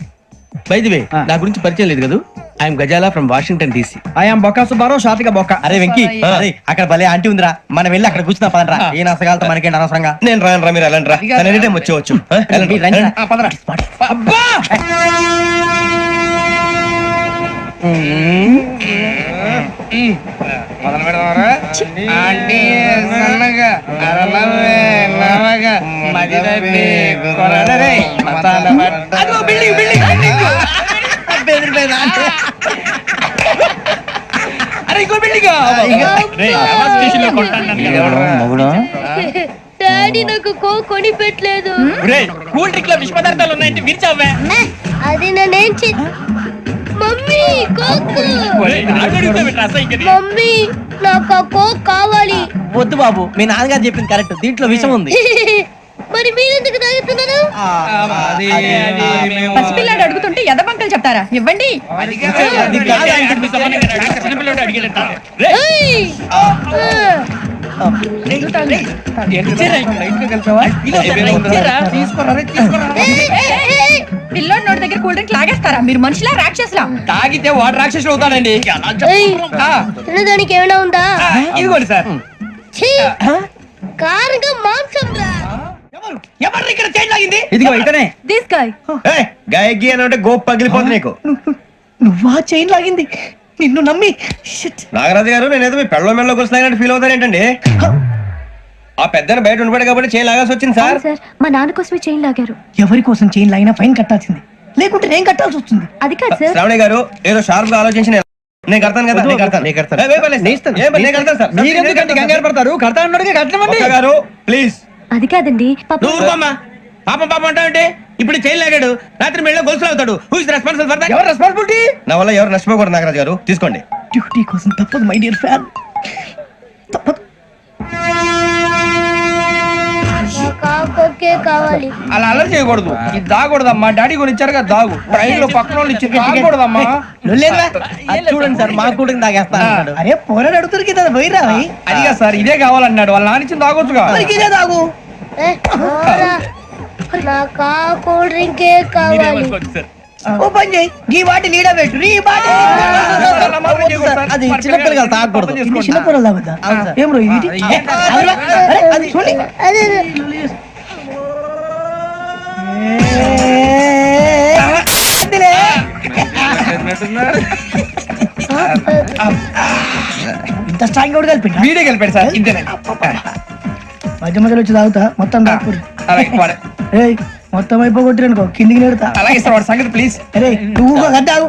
బై ది వే, నా గురించి పరిచయం లేదు కదా, I'm Ghazala from Washington DC. I'm Bokka Subbarao, షాతిక బొక్క. అరే వెంకీ, అక్కడ భలే ఆంటీ ఉందిరా, మనం వెళ్ళి అక్కడ కూర్చున్నా పదరా. ఏ నసగాలతో మనకేంటి అనవసరంగా. నేను రాను, మీరు వెళ్ళండి రా, ఎనీ టైం వచ్చేవచ్చు. అబ్బా, మొదలు పెడదామరా? ఆంటీ సన్నగా అరలవే నవగా మదిరపి కొరడరే మతాల అదో బిల్డింగ్ బిల్డింగ్ బిల్డింగ్ బెదిరిపోయింది. అరే ఇంకో బిల్డింగ్. డాడీ నాకు కొని పెట్టలేదు. కూల్ డ్రింక్ లో విష పదార్థాలు ఉన్నాయంటే విరిచావే. అది నేనేం మమ్మీ కోక్ మమ్మీ నాకు ఆ కోక్ కావాలి. వద్దు బాబు, మీ నాన్నగారు చెప్పింది కరెక్ట్, దీంట్లో విషయం ఉంది. మరి మీరెందుకు తాగుతున్నారు? పసిపిల్లాడు అడుగుతుంటే ఎదబంకలు చెప్తారా? ఇవ్వండి. ఏయ్! పిల్లోడి నోటి దగ్గర కూల్ డ్రింక్ లాగేస్తారా? మీరు మనుషులా రాక్షసులా? తాగితే వాడు రాక్షసుడు అవుతాడండి. ఏయ్! తినడానికి ఏమైనా ఉందా? ఇదిగోండి సార్. ఛీ! కారంగా మాంసం రా. ఎవరు ఇక్కడ చైన్ లాగింది? ఇదిగో ఇతనే. This guy. గాయకి అని అంటే గోప్ పగిలిపోతుంది నీకు. నువ్వా చైన్ లాగింది? నిన్ను నమ్మి. నాగరాజు గారు, నేనేదో మీ పెళ్ళ మెళ్ళ గురిసినట్టు ఫీల్ అవుతారేంటండి? ఆ పెద్దని బయట ఉండిపోయాడు కాబట్టి చేయి లాగాల్సి వచ్చింది సార్. సార్ మా నాన్న కోసమే చైన్ లాగారు. ఎవరి కోసం చైన్ లాగినా ఫైన్ కట్టాల్సింది, లేకుంటే నేను కట్టాల్సి వస్తుంది. అది కాదు సార్. శ్రావణి గారు ఏదో షార్ప్ గా ఆలోచించి నేను కడతాను కదా. నేను కడతాను. నేను కడతాను సార్. మీరెందుకంటే కంగారు పడతారు? కడతా అన్నాడుగా, కట్టమండి. గారు ప్లీజ్. అది కాదండి నువ్వు ఊరుకోమ్మా. పాపం పాపం అంటావంటే ఇప్పుడు చైన్ లాగాడు, రాత్రి మెళ్ళ గొలుసులు అవుతాడు. Who is responsible for that? ఎవరు రెస్పాన్సిబిలిటీ? నా వల్ల ఎవరు నష్టపోకూడదు నాగరాజు గారు, తీసుకోండి. డ్యూటీ కోసం తప్పదు మై డియర్ ఫ్యాన్, తప్పదు. కోకే కావాలి. అలా అలర్ చేయకూడదు. ఇది దాగకూడదమ్మా. డాడీ కొని ఇచ్చారు కదా, దాగు. ట్రైన్ లో పక్కన వాళ్ళు ఇచ్చి దాగకూడదమ్మా. చూడండి సార్, మా కూడా తాగేస్తా. అరే పోరాడు అడుగుతారు కదా, పోయిరా. అదిగా సార్, ఇదే కావాలన్నాడు. వాళ్ళ నాన్న ఇచ్చింది తాగొచ్చుగా. ఇదే తాగు. నాకు ఆ కూల్ డ్రింకే కావాలి. ఓ పని చేయి, ఈ వాటి లీడ పెట్టు. ఈ వాటి అది చిన్నపిల్లలు తాగకూడదు. చిన్నపిల్లలు తాగుతా. ఏం రో ఇది? అది చూడండి. ఇంత స్ట్రాంగ్ కూడా కలిపి వీడే కలిపాడు సార్. ఇంతనే మధ్య మధ్యలో వచ్చి తాగుతా. మొత్తం తాగకూడదు. మొత్తం అయిపోగొట్టిరనుకో కిందికి నేడుతా. అలాగే సార్, వాడి సంగతి ప్లీజ్. అరే నువ్వు గడ్డాగు.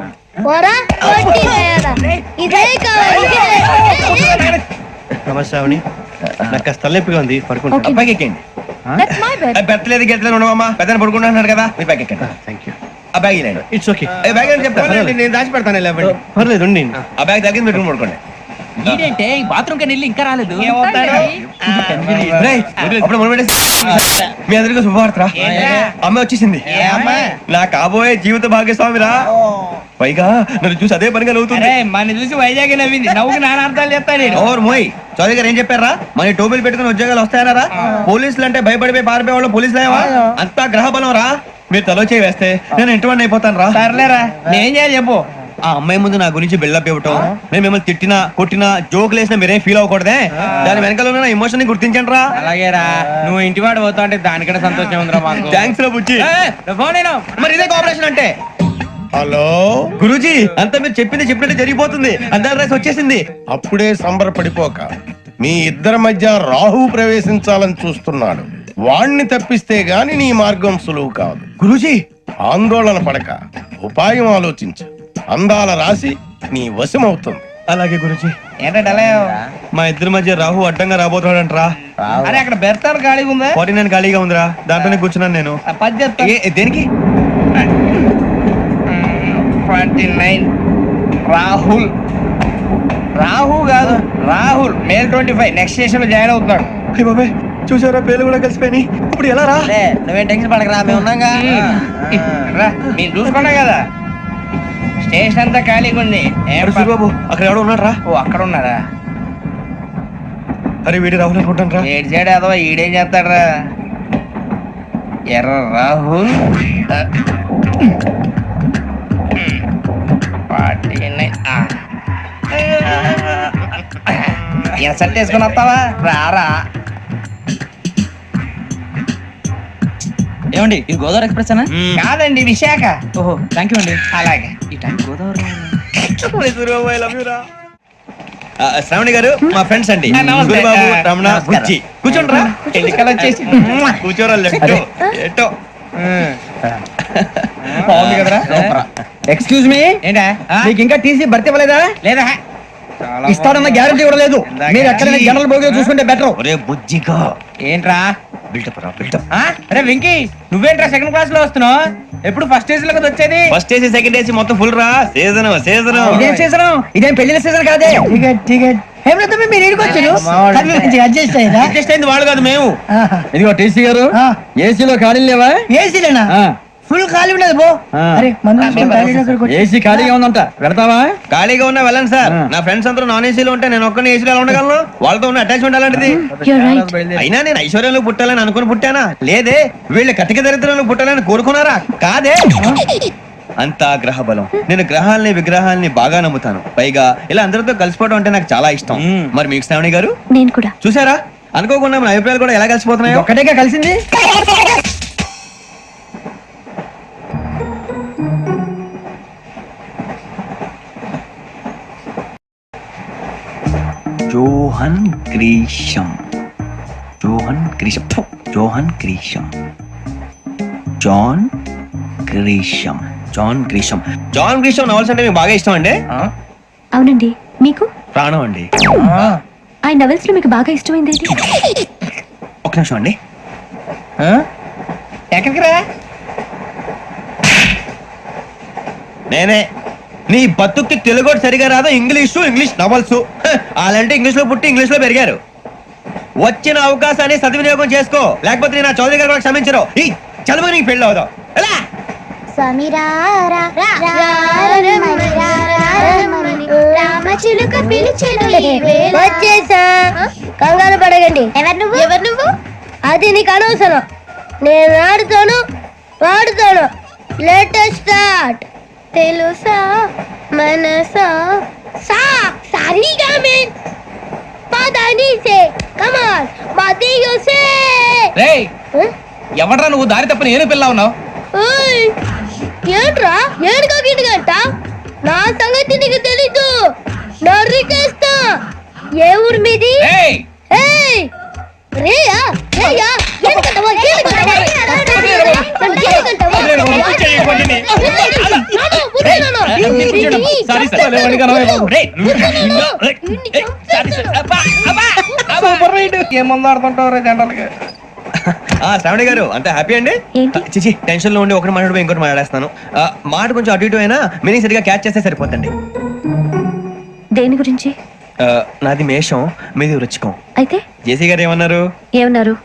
ఇదే కావాలి. నమస్తే శ్రావణి, నాకు కాస్త తలెప్పిగా ఉంది, పడుకుంటా. పైకి ఎక్కండి. పెట్టలేదు గెట్టలేదు ఉండవమ్మా. పెద్దని పడుకుంటున్నాడు కదా, మీ పైకి ఎక్కండి. Thank you. ఆ బ్యాగ్ ఇలాండి. It's okay. బ్యాగ్ అని చెప్తాను, నేను దాచి పెడతాను. పర్లేదు ఉండి. ఆ బ్యాగ్ తగ్గింది పెట్టుకుని పడుకోండి. ఏంటంటే బాత్రూమ్ కని వెళ్ళి ఇంకా రాలేదు. అప్పుడు మీ అందరికీ శుభవార్తరా. అమ్మ వచ్చేసింది. నా కాబోయే జీవిత భాగ్యస్వామిరా. పైగా నన్ను చూసి అదే పనిగా నవ్వుతుంది. మన చూసి వైజాగ్ నవ్వింది. నవ్వుకి నాన్న అర్థాలు చెప్తాను. ఓర్ మోయ్, చౌదరి గారు ఏం చెప్పారా? మన టోబీలు పెట్టుకుని ఉద్యోగాలు వస్తాయనరా? పోలీసులు అంటే భయపడిపోయి పారిపోయే వాళ్ళు పోలీసులు ఏవా? అంతా గ్రహ బలం రా. మీరు తలో చేయి వేస్తే నేను ఇంటివాడిని అయిపోతాను రా. సర్లేరా, నేనేం చేయాలి చెప్పు. ఆ అమ్మాయి ముందు నా గురించి బిల్డప్ ఇవ్వటం, నేను మిమ్మల్ని తిట్టినా కొట్టినా జోకులు వేసినా మీరేం ఫీల్ అవ్వకూడదే. దాని వెనకాల ఉన్న ఎమోషన్ ని గుర్తించండి రా. అలాగేరా, నువ్వు ఇంటి వాడు పోతా అంటే దానికంటే సంతోషం ఉందిరా మాకు. థ్యాంక్స్ రా బుజ్జి. మరి ఇదే కోఆపరేషన్ అంటే. హలో గురూజీ, అంతా మీరు చెప్పింది చెప్పినట్టు జరిగిపోతుంది. అందాల రైస్ వచ్చేసింది. అప్పుడే సంబరపడిపోక, మీ ఇద్దరి మధ్య రాహు ప్రవేశించాలని చూస్తున్నాడు. వాణ్ణి తప్పిస్తే గాని నీ మార్గం సులువు కాదు. గురూజీ, ఆందోళన పడక, ఉపాయం ఆలోచించు. అందాల రాశి నీ వశమవుతుంది. అలాగే గురూజీ. ఏంటంటే మా ఇద్దరి మధ్య రాహు అడ్డంగా రాబోతున్నాడంట్రా. అరే అక్కడ బెర్తాను ఖాళీగా ఉందా? 49 ఖాళీగా ఉందిరా, దాంట్లోనే కూర్చున్నాను నేను. దేనికి? 29 రాహుల్. రాహు కాదు, రాహుల్. మే 25 నెక్స్ట్ స్టేషన్ లో జాయిన్ అవుతున్నాడు. బాబాయ్ చూసారా, పేర్లు కూడా కలిసిపోయి. ఇప్పుడు ఎలా రా? నువ్వేం టెన్షన్ పడకరా, మేము ఉన్నాగా. మీరు చూసుకున్నా కదా, స్టేషన్ అంతా ఖాళీగా ఉంది. బాబు అక్కడ ఎవడో ఉన్నాడు రా. ఓ అక్కడ ఉన్నారా? అరే వీడి రాహుల్ అనుకుంటాను రా. ఏడు చేయడం అదో ఈడేం చేస్తాడరా? ఎర్ర రాహుల్. 49. ఇన్సర్ట్ వేసుకుని వస్తావా? రారా. ఏమండి, ఇది గోదావరి ఎక్స్ప్రెస్ అనా? కాదండి, విశాఖ. ఓహో, థ్యాంక్ యూ అండి. అలాగే. ఈ టైం గోదావరి శ్రావణి గారు మా ఫ్రెండ్స్ అండి. నమస్తే. గురుబాబు, రమణ, నమస్కారం. బుజ్జి. కూర్చోండి రా. ఎన్నికలు వచ్చేసి కూర్చోరా. లెఫ్ట్ ఎటో. బాగుంది కదరా. ఎక్స్క్యూజ్ మీ, ఏంటా? మీకు ఇంకా టీసీ భర్తీ ఇవ్వలేదా? లేదా ఇస్తాడన్న గ్యారంటీ కూడా లేదు. మీరు ఎక్కడైనా జనరల్ బోగిలో చూసుకుంటే బెటర్. ఒరే బుజ్జిగా, ఏంట్రా బిల్డప్ రా బిల్డప్. అరే వెంకీ నువ్వేంట్రా సెకండ్ క్లాస్ లో వస్తున్నావు? ఎప్పుడు ఫస్ట్ ఏసీ లో కదా వచ్చేది? ఫస్ట్ ఏసీ సెకండ్ ఏసీ మొత్తం ఫుల్ రా. Season season. ఇదేం సీజన్? ఇదేం పెళ్లిన సీజన్ కాదే. టికెట్ టికెట్ మీరు ఇడికొచ్చారు అడ్జస్ట్ అయ్యిందా? అడ్జస్ట్ అయింది వాళ్ళు కాదు మేము. ఇదిగో టీసీ గారు ఏసీలో ఖాళీ లేవా? ఏసీలేనా? ఫుల్ ఖాళీ ఉండదు పో. అరే ఏసీ ఖాళీగా ఉందంట, పెడతావా? ఖాళీగా ఉన్నా వెళ్ళండి సార్. నా ఫ్రెండ్స్ అందరూ నాన్ ఏసీలో ఉంటే నేను ఒక్కనే ఏసీలో ఎలా ఉండగలను? వాళ్ళతో ఉన్న అటాచ్మెంట్ అలాంటిది. అయినా నేను ఐశ్వర్యంలో పుట్టాలని అనుకుని పుట్టానా? లేదే. వీళ్ళు కటిక దరిద్రంలో పుట్టాలని కోరుకున్నారా? కాదే. అంతా గ్రహ బలం. నేను గ్రహాలని విగ్రహాలని బాగా నమ్ముతాను. పైగా ఇలా అందరితో కలిసిపోవడం అంటే నాకు చాలా ఇష్టం. మరి మీకు శ్రావణి గారు? నేను కూడా. చూసారా, అనుకోకుండా మన అభిప్రాయాలు కూడా ఎలా కలిసిపోతున్నాయో. ఒక్కటేగా కలిసింది. John Grisham. John Grisham. John Grisham. John Grisham. John Grisham. John Grisham novels అంటే మీకు బాగా ఇష్టం అండి? అవునండి. మీకు? ప్రాణం అండి. ఆ నవెల్స్ లో మీకు బాగా ఇష్టమైంది ఏంటి? ఒక నిమిషం అండి. ఎక్కడికి రా? నేనే. నీ బతుక్కి తెలుగు సరిగా రాదు, ఇంగ్లీష్ నవల్స్. అలాంటి ఇంగ్లీష్ లో పుట్టి ఇంగ్లీష్ లో పెరిగారు. వచ్చిన అవకాశాన్ని సద్వినియోగం చేసుకో, లేకపోతే నేను చౌదరి గారు కూడా క్షమించరు. ఈ చదువు నీకు పెళ్ళి అవుదాం. ఎలా? వచ్చేసా, కంగారు పడగండి. ఎవరు నువ్వు? అది నీకు అనవసరం. నేను ఆడుతాను వాడుతాను. Latest start. తెలుసా మనసా సా సారీగా మెన్ పదని సే కమాన్ మదియో సే. రేయ్ ఎవడ్రా నువ్వు? దారి తప్పని ఏను పిల్ల ఉన్నావు? ఓయ్ ఏంట్రా ఏడుగా గిట్టుగంట? నా సంగతి నీకు తెలీదు. నరికేస్తా. ఏ ఊరు మీది? ఏయ్ రేయా రేయా ఏడుకంటావా? ఏమందాడుతుంటావు జనరల్ గా? శ్రావణి గారు అంతా హ్యాపీ అండి? చిచి టెన్షన్ లో ఉండి ఒకటి మాట్లాడిపోయి ఇంకోటి మాట్లాడేస్తాను. మాట కొంచెం అటు ఇటు అయినా మీనింగ్ సరిగా క్యాచ్ చేస్తే సరిపోతండి. దేని గురించి? నాది మేషం, మీది వృచ్చికం. అయితే జేసీ గారు ఏమన్నారు?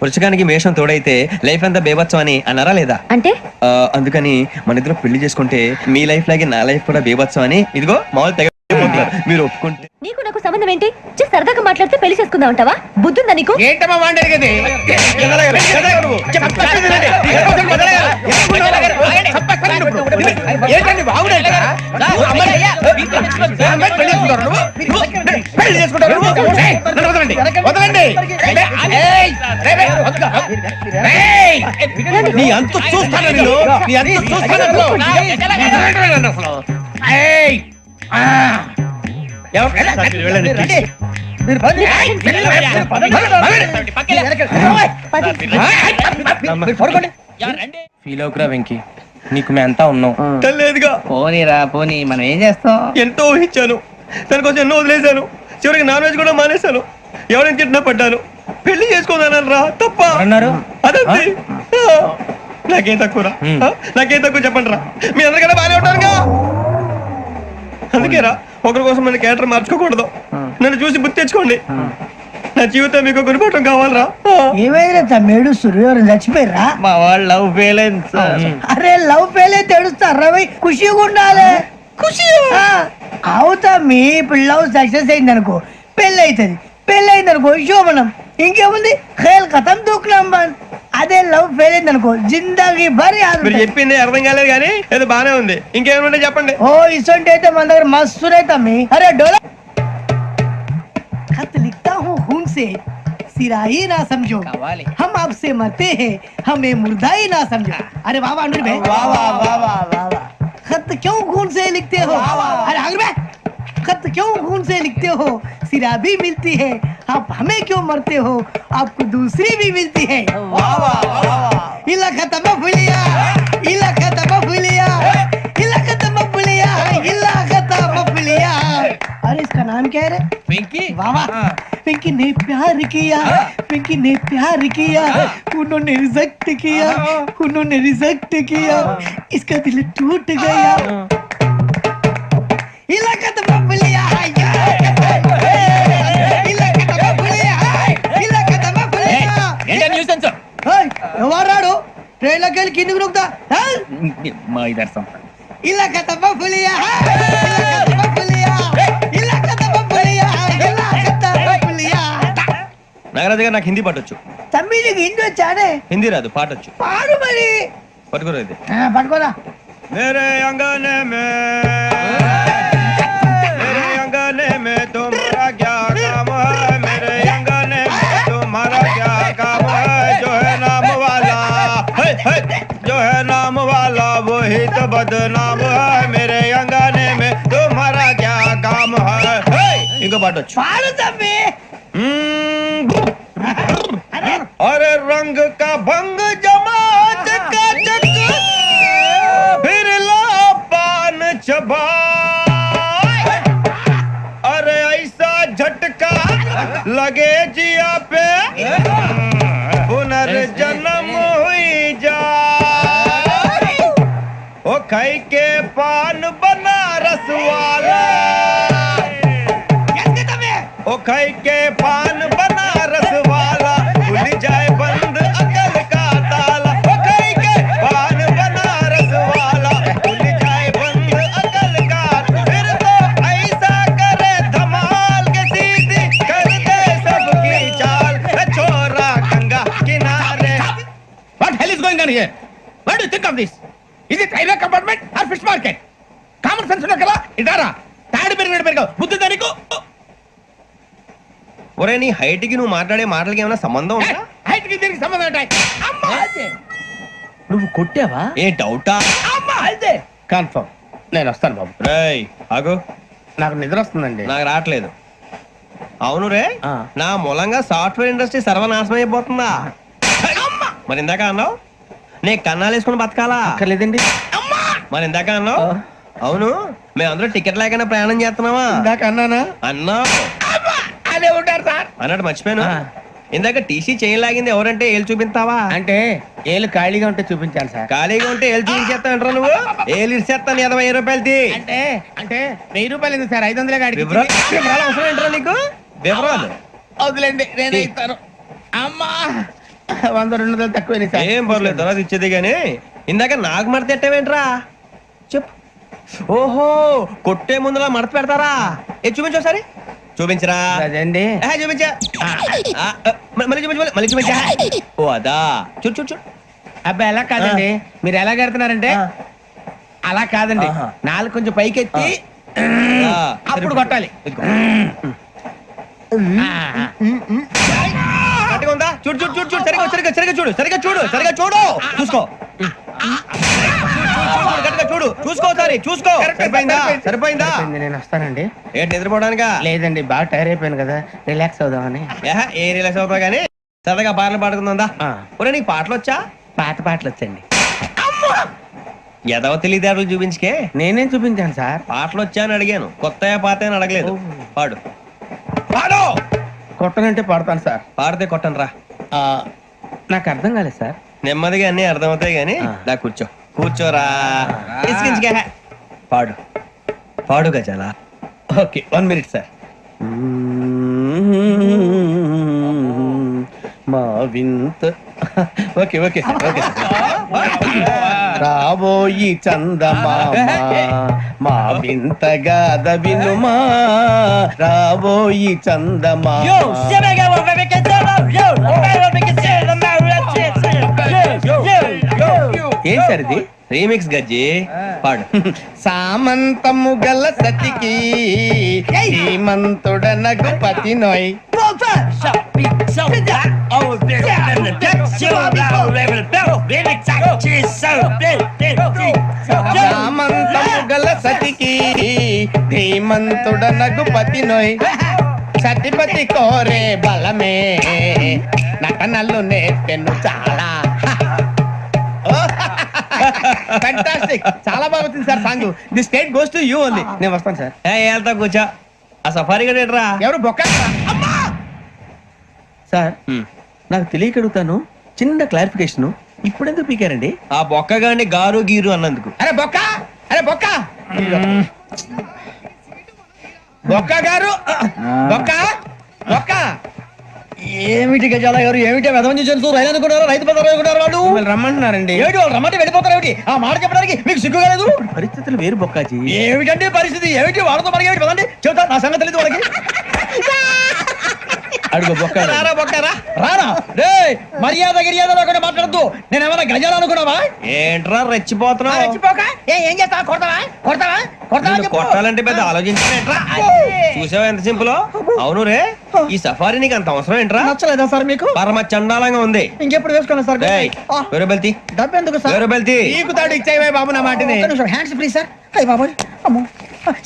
వృచ్చికానికి మేషం తోడైతే లైఫ్ అంతా బేబత్సం అని అన్నారా లేదా? అంటే అందుకని మన ఇద్దరు పెళ్లి చేసుకుంటే మీ లైఫ్ లాగే నా లైఫ్ కూడా బేబత్సం అని ఇదిగో మామూలు తెగ మీరు ఒప్పుకుంటే. నీకు నాకు సంబంధం ఏంటి? సరదాగా మాట్లాడితే పెళ్లి చేసుకుందాం అంటావా? బుద్ధుందా నీకు? ఏంటమ్మా మాట్లాడేది? నీ అంత చూస్తాను నేను. నీ అంత చూస్తాను. ఫీల్ అవుకురా వెంకీ, నీకు మేమంతా ఉన్నాం. లేదుగా. పోనీరా పోనీ, మనం ఏం చేస్తాం? ఎంతో ఊహించాను, దానికోసం ఎన్నో వదిలేశాను. చివరికి నాన్ వెజ్ కూడా మానేశాను. ఎవరైనా తిట్టినా పడ్డాను. పెళ్లి చేసుకోదానని రా తప్ప అన్నారు. అదంతే. నాకేం తక్కువ నాకేం తక్కువ చెప్పండి రా. మీ అందరికన్నా బాగానే ఉంటారుగా. అందుకే రా, ఒకరి కోసం మన క్యారెక్టర్ మార్చుకోకూడదు. నన్ను చూసి బుద్ధి తెచ్చుకోండి. నా జీవితం మీకు గురిపటం కావాలరా. ఏమైనా తమ్మేడు సూర్యవరం చచ్చిపోయిరా? మా వాళ్ళు లవ్ ఫెయిల్ అయింది. అరే లవ్ ఫెయిల్ అయితే ఏడుస్తారా? ఖుషిగా ఉండాలి. ఖుషి అవుతా. మీ ఇప్పుడు లవ్ సక్సెస్ అయింది అనుకో, పెళ్ళి అవుతుంది. పెళ్ళి అయింది అనుకో శోభనం. ఇంకేముంది? ఖేల్ కథం దూకునాం బంద్. అదే లవ్ ఫెయిల్ అయింది అనుకో జిందాగీ భారీ. మీరు చెప్పింది అర్థం కాలేదు కానీ ఏదో బానే ఉంది. ఇంకేమైనా చెప్పండి. ఓ ఇసొంటి అయితే మన దగ్గర మస్తు తమ్మి. అరే డోలా खत लिखता हूँ खून से, सिरा ही ना समझो, हम आपसे मरते हैं, हमें मुर्दा ही ना समझो. अरे वाह वाह भाई, वाह वाह वाह वाह वाह. खत क्यों खून से लिखते हो? अरे आगे भाई, खत क्यों खून से लिखते हो? सिरा भी मिलती है, आप हमें क्यों मरते हो? आपको दूसरी भी मिलती है. वाह वाह वाह. इला खत्म फुलिया, इला खत्म फुलिया, इला खत्म फुलिया, इला खत्म फुलिया. अरे इसका नाम क्या है रे? वेंकी. वाह वाह. पिंकी ने प्यार किया पिंकी ने प्यार किया उन्होंने रिजेक्ट किया उन्होंने रिजेक्ट किया इसका दिल टूट गया इलाका तो बबलिया ఎవరాడు ట్రైన్ లోకి వెళ్ళి కిందికి నొక్కుతా మా ఇదర్శం ఇలా కథ బబులియా నాగరాజు గారు నాకు హిందీ పాటొచ్చు. తమ్మి నీకు హిందీ వచ్చానే? హిందీ రాదు, పాటొచ్చు. పాడు మరి. పట్టుకోరా ఇది. పట్టుకోరా. मेरे अंगने में तुम्हारा क्या काम है मेरे अंगने में तुम्हारा क्या काम है जो है नाम वाला जो है नाम वाला वही तो बदनाम है मेरे अंगने में तुम्हारा क्या काम है इनको पाटो पाड़ो तम्मी अरे रंग का भंग जमात का चक फिर ला पान चबा अरे ऐसा झटका लगे जिया पे पुनर्जन्म हुई जा ओ खाई के पान बनारस वाला ओ खाई के पान बनारस वाला खुल जाए बंद अकल का ताला ओ खाई के पान बनारस वाला खुल जाए बंद अकल का फिर तो ऐसा करे धमाल के सीधी कर दे सबकी चाल छोरा गंगा किनारे What hell is going on here? What do you think of this? Is it railway compartment or fish market? Common sense ఉన్నా కదా ఇదారా తాడి పెరిగాడు బుద్ధి దానికి ఒరే నీ హైట్ కి నువ్వు మాట్లాడే మాటలకి ఏమైనా సంబంధం ఉందా? హైట్ కి దీనికి సంబంధం ఉంటాయి అమ్మా అదే నువ్వు కొట్టావా ఏ డౌటా? అమ్మా అదే కన్ఫర్మ్ నేను వస్తాను బాబు రేయ్ ఆగు, నాకు నిద్ర వస్తుందండి నాకు రావట్లేదు. అవును రే, నా మూలంగా సాఫ్ట్వేర్ ఇండస్ట్రీ సర్వనాశనం అయిపోతుందా? మరి ఇందాక అన్నావు నీ కన్నాలు వేసుకుని బతకాలా? లేదండి మరి ఇందాక అన్నావు అవును మేమందరూ టికెట్ లేకుండా ప్రయాణం చేస్తున్నావా? ఇందాక అన్నానా? అన్నావు అదే ఉంటారు సార్ అన్నట్టు మర్చిపోయాను. ఇందాక టీసీ చేయి లాగింది ఎవరంటే ఏళ్ళు చూపిస్తావా? అంటే ఏళ్ళు ఖాళీగా ఉంటే చూపించాలి సార్. ఖాళీగా ఉంటే ఏళ్ళు చూపించేస్తానంటారా నువ్వు? ఏళ్ళు ఇచ్చేస్తాను 20 రూపాయలది. అంటే అంటే 1000 రూపాయలు ఎందుకు సార్? 500 గాడికి వివరాలు అవసరం ఏంట్రా నీకు? వివరాలు వదిలేండి నేనే ఇస్తాను. అమ్మా 100 200 తక్కువ సార్. ఏం పర్లేదు తర్వాత ఇచ్చేది గానీ ఇందాక నాకు మడత ఎట్టవేంట్రా చెప్పు. ఓహో కొట్టే ముందులా మడత పెడతారా? ఏ చూపించు ఒకసారి చూపించరా. అదండి చూపించా మళ్ళీ చూపించు మళ్ళీ చూపించా. ఓ అదా చూడు చూడు చూడు. అబ్బాయి ఎలా కాదండి, మీరు ఎలా కడుతున్నారంటే అలా కాదండి, నాలుగు కొంచెం పైకెత్తి అప్పుడు కొట్టాలి. గట్టిగా ఉందా? చూడు చూడు చూడు చూడు సరిగా సరిగా సరిగా చూడు సరిగా చూడు సరిగా చూడు చూసుకో గట్టిగా చూడు చూసుకో సరే చూసుకో. సరిపోయిందా? సరిపోయిందా? నేను వస్తానండి. ఏంటి నిద్రపోవడానికా? లేదండి బాగా టైర్ అయిపోయాను కదా, రిలాక్స్ అవుదామని. ఏ రిలాక్స్ అవుతావు కానీ సరదాగా పాటలు పాడుకుందా? ఒరే నీకు పాటలు వచ్చా? పాత పాటలు వచ్చండి. ఎదవ తెలివితేటలు చూపించుకే. నేనేం చూపించాను సార్? పాటలు వచ్చా అని అడిగాను, కొత్త పాత అని అడగలేదు. పాడు పాడు. కొట్టనంటే పడతాను సార్. పాడితే కొట్టను రా. నాకు అర్థం కాలేదు సార్. నెమ్మదిగా అన్ని అర్థమవుతాయి గానీ దా కూర్చో కూర్చోరా. పాడు పాడు గజాల. Okay 1 minute sir. మా వింత ఓకే ఓకే సార్ ఓకే రాబోయి చందమామ మా వింతగా వినుమా రాబోయి చందమామ. ఏం సార్ ఇది? రీమిక్స్ గజ్జి పాడు. సామంతము గల సతికి శ్రీమంతుడనగు పతి నోయ్ సామంతము గల సతికి ధీమంతుడనగు పతి నోయ్ సతిపతి కోరే బలమే నటనలు నేర్పెను చాలా. ఫ్యాంటాస్టిక్, చాలా బాగా వచ్చింది sir song. The state goes to you only. నేను వస్తాను సార్. వెళ్తా కూర్చో. ఆ సఫారీ గడేట్రా ఎవరు బొక్క సార్ నాకు తెలియక అడుగుతాను, చిన్న క్లారిఫికేషన్. ఇప్పుడు ఎందుకు పీకారండి? ఆ బొక్కగాని గారు గీరు అన్నందుకు. అరే బొక్క, అరే బొక్క, బొక్క గారు, బొక్క బొక్క. ఏమిటి గజాల గారు, ఏమిటి వెదవని తెలుసు? రైలు అనుకున్నారు, రైతు బజార్ అనుకున్నారు. వాళ్ళు రమ్మంటున్నారండి. ఏమిటి వాళ్ళు రమ్మంటే వెళ్ళిపోతారు? ఏమిటి ఆ మాట చెప్పడానికి మీకు సిగ్గుగా లేదు? పరిస్థితులు వేరు బొక్కాజీ. ఏమిటంటే పరిస్థితి ఏమిటి? వాళ్ళతో మనకి ఏమిటి పదండి, చెబుతా. నా సంగతి తెలియదు వాళ్ళకి. అడుగు బొక్క, రారా బొక్క, రారా. రే మర్యాద గిర్యాద లేకుండా మాట్లాడద్దు. నేను ఏమైనా గజాలు అనుకున్నావా? ఏంట్రా రెచ్చిపోతున్నావు? రెచ్చిపోక ఏం చేస్తావా? కొడతావా? కొడతావా? కొట్టాలంటే పెద్ద ఆలోచించారా? చూసావా ఎంత సింపుల్? అవును రే, ఈ సఫారీ నీకు అంత అవసరం ఏంట్రా? నచ్చలేదా సార్ మీకు? పరమ చండాలంగా ఉంది. ఇంకెప్పుడు వేసుకోండి సార్. వేరే బెల్తి డబ్బు ఎందుకు సార్? వేరే బెల్తి నీకు తాడు ఇచ్చేవే బాబు నా మాటని. Hands free sir. అయ్య బాబు, అమ్మో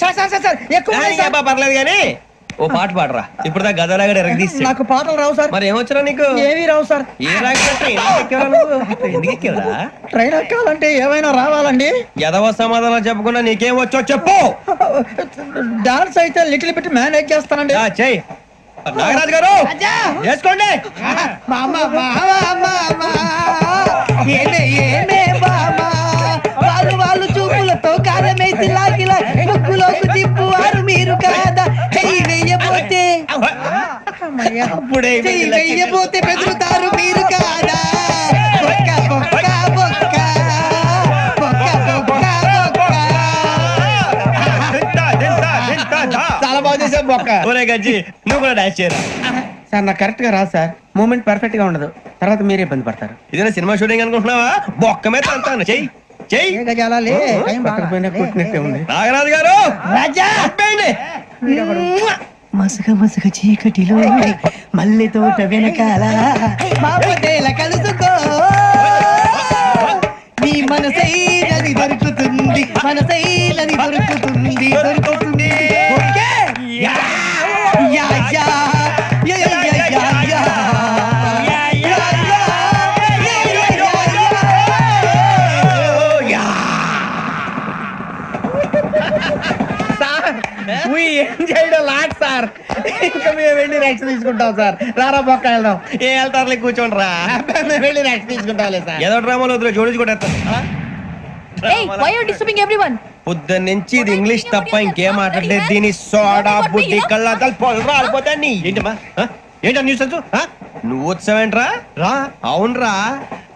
సార్ సార్ సార్ సార్ ఎక్కువ పర్లేదు కానీ ఓ పాట పాడరా. ఇప్పుడు దా గదలాగా ఎరగదీసి. నాకు పాటలు రావు సార్. మరి ఏమొచ్చరా నీకు? ఏవి రావు సార్. ఏ ఎందుకు ఎక్కేవరా? ట్రైన్ ఎక్కాలంటే ఏమైనా రావాలండి. ఎదవ సమాధానం చెప్పకుండా నీకేం వచ్చో చెప్పు. డాన్స్ అయితే లిటిల్ బిట్ మేనేజ్ చేస్తానండి. చెయ్యి నాగరాజు గారు, చేసుకోండి. వాళ్ళు వాళ్ళు చూపులతో కారమేసి లాగిలా ముక్కులోకి తిప్పువారు మీరు కాదా? చెయ్యి వెయ్యబోతే చెయ్యి వెయ్యబోతే బెదురుతారు మీరు కాదా? బొక్క బొక్క బొక్క బొక్క బొక్క బొక్క. చాలా బాగా చేసావు బొక్క. ఒరే గజ్జి, నువ్వు కూడా డాన్స్ చేయరా? సార్ నాకు కరెక్ట్ గా రాదు సార్. మూమెంట్ పర్ఫెక్ట్ గా ఉండదు, తర్వాత మీరే ఇబ్బంది పడతారు. ఇదేనా సినిమా షూటింగ్ అనుకుంటున్నావా? బొక్క మీద అంటాను. చెయ్యి చెయ్యి. నాగరాజు గారు, మసక మసక చీకటిలో మల్లె తోట వెనకాల కలుసుకో, నీ మనసైనది దొరుకుతుంది, మనసైనది దొరుకుతుంది, దొరుకుతుంది. Yeah yeah yeah yeah yeah yeah. Sir ఇంకా మేము వెళ్ళి రెక్స్ తీసుకుంటాం సార్. రారా బొక్క వెళ్దాం. ఏ వెళ్తారులే, కూర్చోండి రా. మేము వెళ్ళి రెక్స్ తీసుకుంటాం సార్. ఏదో డ్రామాలో వద్దు, జోడించుకుంటారు. పొద్దున్న నుంచి ఇది ఇంగ్లీష్ తప్ప ఇంకేం మాట్లాడలేదు. దీని సోడా బుద్ధి కళ్ళ పొలం రాలిపోతా. ఏంటమ్మా ఏంటో న్యూస్ నువ్వు వచ్చావేంట్రా? రా. అవునరా,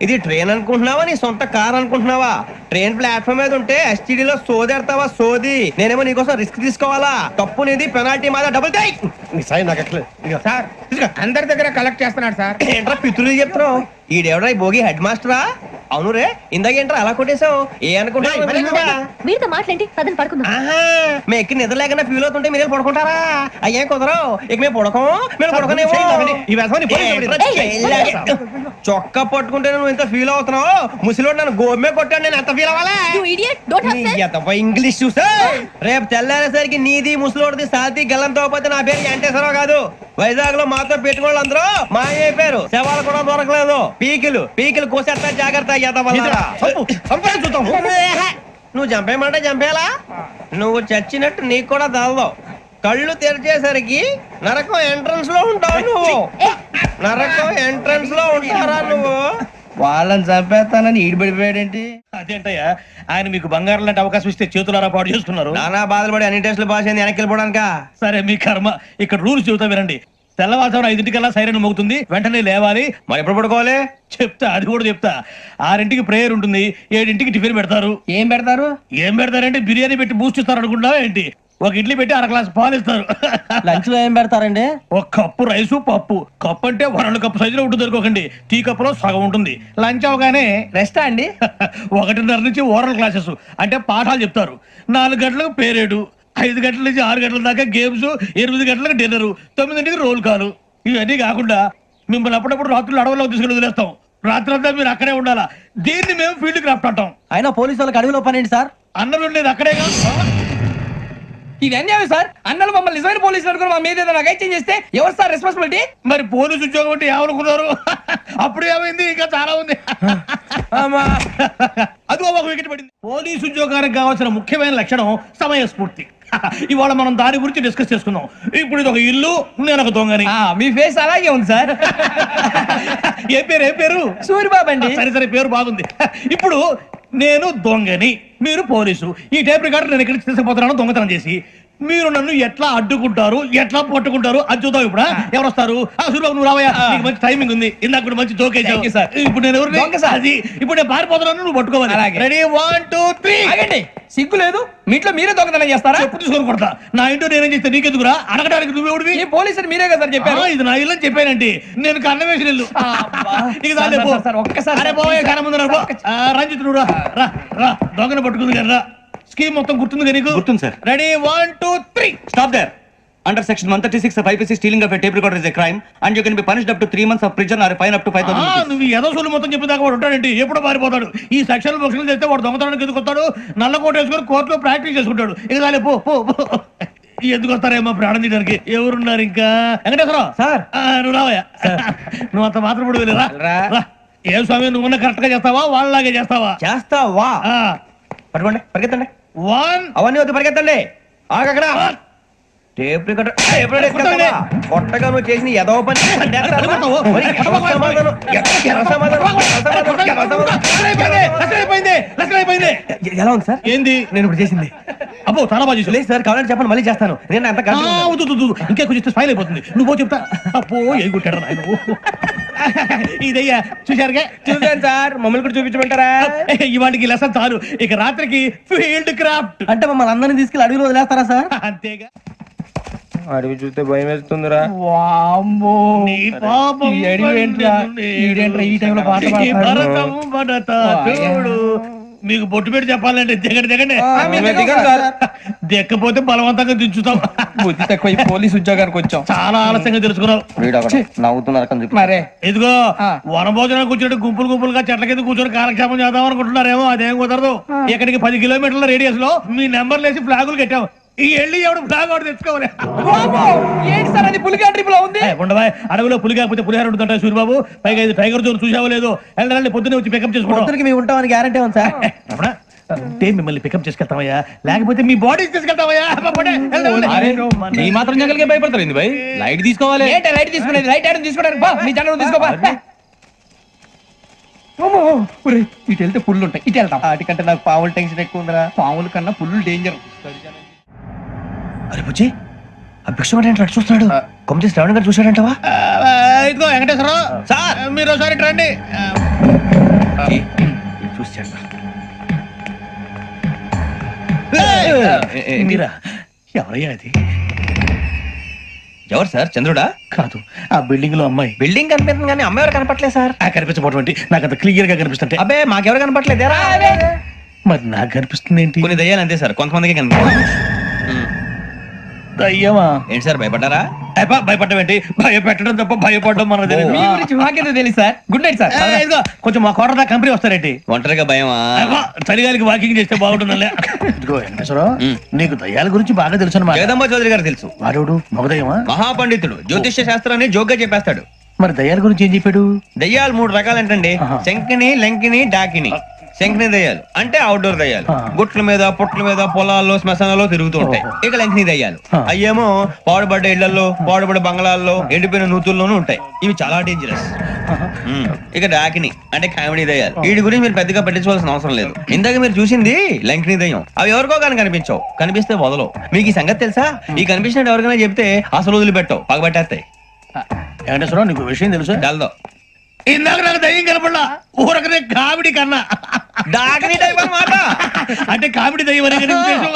ఇది ట్రైన్ అనుకుంటున్నావా నీ సొంత కార్ అనుకుంటున్నావా? ట్రైన్ ప్లాట్ఫామ్ మీద ఉంటే ఎస్టీడీలో సోదేడతావా? సోది. నేనేమో నీకోసం రిస్క్ తీసుకోవాలా? తప్పు నీది, పెనాల్టీ మాదా, డబుల్ టై. సార్ అందరి దగ్గర కలెక్ట్ చేస్తున్నాడు సార్. ఏంట్రా పితులు చెప్తున్నావు? ఈడెవడా భోగి హెడ్ మాస్టరా? అవును రే, ఇందాకేంట్రా అలా కొట్టేశావు? ఏ అనుకుంటున్నా మీతో మాట్లాడి పదని పడుకుందాం. మేము ఎక్కి నిద్ర లేకుండా ఫీల్ అవుతుంటే మీరే పడుకుంటారా? అయ్యే కుదరవు. ఇక మేము పడకం, మేము పడకనేమో. చొక్కా పట్టుకుంటే నువ్వు ఎంత ఫీల్ అవుతున్నావు? ముసలివాడు నన్ను గోమే కొట్టాడు, నేను ఎంత ఫీల్ అవ్వాలా? ఇంగ్లీష్ చూసా. రేపు తెల్లారేసరికి నీది ముసలివాడిది సాతి గల్లంతో పోతే నా పేరు వెంకటేశ్వరరావు కాదు. వైజాగ్ లో మాతో పెట్టుకోళ్ళు అందరూ మాయైపోయారు. శవాలు కూడా దొరకలేదు. పీకిలు కోసేస్తా, జాగ్రత్త. నువ్వు చంపేయమంటే చంపేలా? నువ్వు చచ్చినట్టు నీకు కూడా తగదు. కళ్ళు తెరిచేసరికి నరకం ఎంట్రన్స్ లో ఉంటావు నువ్వు. నరకం ఎంట్రన్స్ లో ఉంటారా నువ్వు? వాళ్ళని చంపేస్తానని ఈడిపడిపోయాడేంటి? అదేంటయ్యా, ఆయన మీకు బంగారం లాంటి అవకాశం ఇస్తే చేతులారా పాటు చేసుకున్నారు. నానా బాధలు పడి అన్ని టెస్టులు పాస్ అయింది, వెనక్కి వెళ్ళిపోవడానికా? సరే మీ కర్మ. ఇక్కడ రూల్స్ చెబుతా వినండి. తెల్లవారుజామున 5:00కల్లా సైరన్ మోగుతుంది, వెంటనే లేవాలి. మరి ఎప్పుడు పడుకోవాలి చెప్తా, అది కూడా చెప్తా. 6:00కి ప్రేయర్ ఉంటుంది, 7:00కి టిఫిన్ పెడతారు. ఏం పెడతారంటే బిర్యానీ పెట్టి బూస్ట్ ఇస్తారు అనుకుంటా ఏంటి? ఒక ఇడ్లీ పెట్టి 1/2 గ్లాస్ పాలు ఇస్తారు. లంచ్ లో ఏం పెడతారండి? ఒక కప్పు రైసు, పప్పు. కప్పు అంటే 1/2 కప్పు సైజులో ఉంటుంది అనుకోకండి. టీ కప్పులో సగం ఉంటుంది. లంచ్ అవగానే రెస్టా అండి. 1:30 నుంచి ఓరల్ క్లాసెస్ అంటే పాఠాలు చెప్తారు. 4 గంటలకు పేరేడు, 5 గంటల నుంచి 6 గంటల దాకా గేమ్స్, 8 గంటలకు డిన్నర్, 9ంటికి రోల్ కాలు. ఇవన్నీ కాకుండా మిమ్మల్ని అప్పుడప్పుడు రాత్రులు అడవుల్లో తీసుకుని వదిలేస్తాం. రాత్రి అంతా మీరు అక్కడే ఉండాలా. దీన్ని మేము ఫీల్డ్ క్రాఫ్ట్ అంటాం. అయినా పోలీసు వాళ్ళకి అడవిలో పని ఏంటి సార్? అన్నలు ఉండేది అక్కడే కాదు. ఇది అన్యాయం సార్. అన్నలు మమ్మల్ని నిజమైన పోలీసులు అనుకుని మా మీద ఏదైనా అగైత్యం చేస్తే ఎవరు సార్ రెస్పాన్సిబిలిటీ? మరి పోలీసు ఉద్యోగం అంటే ఏమనుకున్నారు? అప్పుడు ఏమైంది, ఇంకా చాలా ఉంది. అది ఒక వికెట్ పడింది. పోలీసు ఉద్యోగానికి కావాల్సిన ముఖ్యమైన లక్షణం సమయస్ఫూర్తి. ఇవాళ మనం దాని గురించి డిస్కస్ చేసుకుందాం. ఇప్పుడు ఇది ఒక ఇల్లు, నేను ఒక దొంగని. మీ ఫేస్ అలాగే ఉంది సార్. ఏ పేరు? సూరిబాబు అండి. సరే పేరు బాగుంది. ఇప్పుడు నేను దొంగని, మీరు పోలీసు. ఈ టైప్ రికార్డు నేను ఇక్కడికి తీసుకుపోతున్నాను దొంగతనం చేసి. మీరు నన్ను ఎట్లా అడ్డుకుంటారు, ఎట్లా పట్టుకుంటారు అది చూద్దాం. ఇప్పుడు ఎవరు వస్తారు? సూరిబాబు నువ్వు రావయ్యా, నీకు మంచి టైమింగ్ ఉంది. ఇందాక కూడా మంచి జోక్ వేసావు. ఇప్పుడు నేను ఎవరు? అది ఇప్పుడు నేను పారిపోతున్నాను, నువ్వు పట్టుకోవాలి. రెడీ 1 2 3. ఆగండి, సిగ్గు లేదు? మీ ఇంట్లో మీరే దొంగతనం చేస్తారా? చెప్పు తీసుకొని కొడతా. నా ఇంట్లో నేనేం చేస్తే నీకెందుకురా? అడగడానికి నువ్వెవడివి? ఈ పోలీసులు మీరే కదా సార్ చెప్పారు. ఇది నా ఇల్లు అని చెప్పానండి. నేను కన్న వేసిన ఇల్లు. ఒక్కసారి అరే పోయే కన్న ముందు రంజిత్ నువ్వు రా రా, దొంగను పట్టుకుంది కదా. స్కీమ్ మొత్తం గుర్తుంది నీకు? గుర్తుంది sir. Ready 1 2 3. Stop there. Under section 136 of IPC, stealing of a tape recorder is a crime and you can be punished up to 3 months of prison or a fine up to 5,000 rupees. నువ్వు ఏదో సొల్లు మొత్తం చెప్పేదాకా వాడు ఉంటాడండి. ఎప్పుడో పారిపోతాడు. ఈ సెక్షన్ బుక్స్లు చేస్తే వాడు దొంగతనానికి ఎందుకు వస్తాడు? నల్ల కోట వేసుకొని కోర్టులో ప్రాక్టీస్ చేసుకుంటాడు. ఇక దాలే పో పో పో. ఎందుకు వస్తారేమో ప్రాణం తీయడానికి. ఎవరున్నారు ఇంకా? వెంకటేశ్వరరావు సార్. నువ్వు రావయ్యా. నువ్వు అంత మాత్రం ఇప్పుడు వెళ్ళిరా. ఏ స్వామి, నువ్వు కరెక్ట్ గా చేస్తావా వాళ్ళలాగే చేస్తావా? చేస్తావా? పట్టుకోండి, పరిగెత్తండి. 1 అవన్నీ వద్దు, పరిగెత్తండి. ఆగక్కడ టేప్ రికార్డర్ కొట్టగా నువ్వు చేసిన ఎదవ పని. ఎలా ఉంది సార్? ఏంది నేను ఇప్పుడు చేసింది? అబ్బో చాలా బాగా చేసావు. లేదు సార్, కావాలని చెప్పండి, మళ్ళీ చేస్తాను. నేను అంత ఇంకే కొంచెం స్మైల్ అయిపోతుంది. నువ్వు చెప్తా. అబ్బో ఏ కొట్టాడు నాయన. ఇదయ్యా చూశారుగా? చూసాను సార్. మమ్మల్ని కూడా చూపించమంటారా? ఇవాటికి లెసన్ చాలు. ఇక రాత్రికి ఫీల్డ్ క్రాఫ్ట్. అంటే మమ్మల్ని అందరినీ తీసుకెళ్ళి అడవిలో వదిలేస్తారా సార్? అంతేగా. అడవి చూస్తే భయం వేస్తుందిరా. నీ పాపం ఈడేంట్రా ఈ టైంలో పాట భరతం భరత చూడు. మీకు బొట్టు పెట్టి చెప్పాలంటే దిగండి. దిక్కపోతే బలవంతంగా దించుతాం. బుద్ధి తక్కువ, పోలీస్ ఉద్యోగానికి వచ్చాం. చాలా ఆలస్యంగా తెలుసుకున్నావు. నవ్వుతున్నారు మరే. ఇదిగో వనభోజనానికి కూర్చొని గుంపులుగా చెట్ల కింద కూర్చొని కాలక్షేపం చేద్దాం అనుకుంటున్నారేమో. అదేం కుదరదు. ఇక్కడికి 10 కిలోమీటర్ల రేడియస్ లో మీ నెంబర్లు వేసి ఫ్లాగులు కట్టాం. ఈ వెళ్ళి ఎవడు ఫ్లాగ్ ఆర్డర్ తెచ్చుకోవాలి. ఏంటి సార్ అది? పులిగా ట్రిప్ లో ఉంది. ఉండవా, అడవిలో పులి కాకపోతే పులిహార ఉంటుంటా సూరిబాబు. పైగా ఇది టైగర్ జోన్ చూసావో లేదో. వెళ్ళండి, పొద్దున్నే వచ్చి పికప్ చేసుకుంటాం. మేము ఉంటామని గ్యారంటీ ఉంది సార్. అంటే మిమ్మల్ని పికప్ చేసుకెళ్తామయ్యా, లేకపోతే మీ బాడీ తీసుకెళ్తామయ్యా. ఈ మాత్రం జంగల్కే భయపడతారు భయ్. లైట్ తీసుకోవాలి. లైట్ తీసుకునేది? లైట్ ఐడన్ తీసుకోవడానికి మీ జంగల్ తీసుకోవా. ఇటు వెళ్తే పుల్లు ఉంటాయి, ఇటు వెళ్తాం. వాటికంటే నాకు పావుల టెన్షన్ ఎక్కువ ఉందిరా. పావుల కన్నా పుల్లు డేంజర్. అరే బుజ్జి, అభిక్షణ చూస్తున్నాడు. కొమ్మ శ్రావణ్ గారు చూశాడంటవా? ఇదిగో వెంకటేశ్వరరావు సార్, మీరు ఒకసారి రండి. చూశాడు. మీరా? ఎవరయ్యా అది? ఎవరు సార్? చంద్రుడా? కాదు, ఆ బిల్డింగ్ లో అమ్మాయి. బిల్డింగ్ కనిపిస్తుంది కానీ అమ్మాయి ఎవరు కనపట్లేదు సార్. కనిపించబోటువంటి నాకు అంత క్లియర్ గా కనిపిస్తుంటే. అబ్బే మాకెవరు కనపట్లేదు. మరి నాకు కనిపిస్తుంది ఏంటి? కొన్ని దయ్యాలు అంతే సార్, కొంతమందికి కనిపిస్తుంది. దయ్యమా? ఏంటి సార్ భయపడ్డారా? భయపడడం ఏంటి? భయపెట్టడం తప్ప భయపడడం మనకు తెలియదు. మాకేదో తెలియదు సార్. Good night sir. ఇదిగో కొంచెం మా కోట దాకా కంపెనీ వస్తారేంటి? ఒంటరిగా భయమా? చలిగాలికి వాకింగ్ చేస్తే బాగుంటుందిలే. ఇదిగో వెంకటేశ్వరరావు, నీకు దయ్యాల గురించి బాగా తెలుసు అన్నమాట. జగదంబ చౌదరి గారు తెలుసు. వాడు మగదయ్యమా? మహాపండితుడు, జ్యోతిష్య శాస్త్రాన్ని జోగ్గా చెప్పేస్తాడు. మరి దయ్యాల గురించి ఏం చెప్పాడు? దయ్యాలు 3 రకాలంటండి. శంకిని, లంకిని, డాకిని. శంకిని దయ్యాలు అంటే అవుట్డోర్ దయ్యాలు. గుట్ల మీద, పుట్ల మీద, పొలాల్లో, శ్మశానాల్లో తిరుగుతూ ఉంటాయి. ఇక లంకిని దయ్యాలు అయ్యేమో పాడుబడ్డ ఇళ్లలో, పాడుబడ్డ బంగ్లాల్లో, ఎండిపోయిన నూతుల్లోనూ ఉంటాయి. ఇవి చాలా డేంజరస్. ఇక డాకిని అంటే కామెడీ దయ్యాలు. వీటి గురించి మీరు పెద్దగా పట్టించుకోవాల్సిన అవసరం లేదు. ఇందాక మీరు చూసింది లంకిని దయ్యం. అవి ఎవరికో కానీ కనిపించవు, కనిపిస్తే వదలవు. మీకు ఈ సంగతి తెలుసా? ఈ కనిపించినట్టు ఎవరికైనా చెప్తే అసలు వదిలిపెట్టవు, పగబట్టేస్తాయి. వెంకటేశ్వరరావు, నీకు విషయం తెలుసు? తెలదో. ఇందాక నాకు దయ్యం కనపడలా, ఊరకనే కామెడీ కన్నా. డాకిని టైప్ అన్నమాట. అంటే కామెడీ దయ్యం అనే ఉద్దేశం.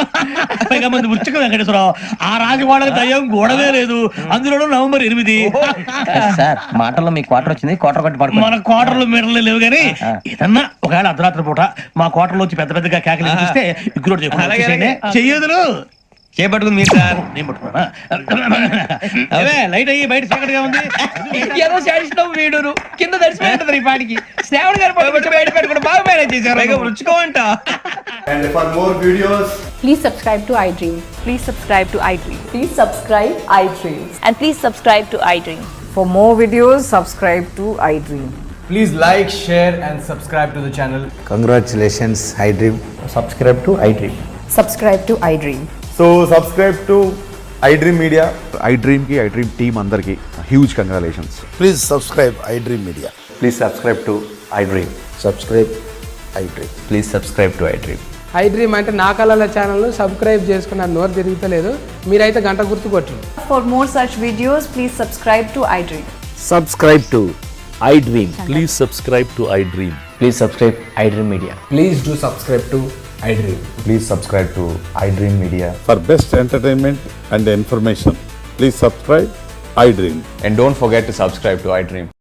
పైగా మంది ఉచ్చక వెంకటేశ్వరరావు, ఆ రాజు వాళ్ళకి దయ్యం గోడవే లేదు. అందులోనూ నవంబర్ 8. సార్ మాటల్లో మీ క్వార్టర్ వచ్చింది, క్వార్టర్ కొట్టి పడుకో. మన క్వార్టర్లు మీటర్లు లేవు కానీ ఏదన్నా ఒకవేళ అర్ధరాత్రి పూట మా క్వార్టర్లో వచ్చి పెద్ద పెద్దగా కేకలు ఇస్తే ఇగ్గురు చెయ్యదులు చేపట్టుకుంది మీరు సార్. నేను పట్టుకున్నా. లైట్ అయ్యి బయట చీకటిగా ఉంది. ఏదో శాడిస్టం వీడును కింద దర్శనం ఈ పాటికి. శ్రావణ్ గారు బయట పెట్టుకుని బాగా మేనేజ్ చేశారు. రుచుకోవంట. And for more videos, please subscribe to iDream. Please subscribe to iDream. Please subscribe iDream. And please subscribe to iDream. For more videos, subscribe to iDream. please like, share and subscribe to the channel. Congratulations, iDream. Subscribe to iDream. Subscribe to iDream. So subscribe to iDream Media. iDream team అందరికి huge congratulations. Please subscribe I dream media. Please subscribe to iDream. Subscribe I dream. Please subscribe to iDream. iDream అంటే నా కళల ఛానల్ సబ్స్క్రైబ్ చేసుకున్న నోరు తిరుగుతలేదు. మీరైతే గంట గుర్తు కొట్టండి. For more such videos, please subscribe to iDream. Subscribe to iDream. Please subscribe to iDream. Please subscribe iDream Media. Please do subscribe to iDream. Please subscribe to iDream Media. For best entertainment and information, please subscribe iDream. And don't forget to subscribe to iDream.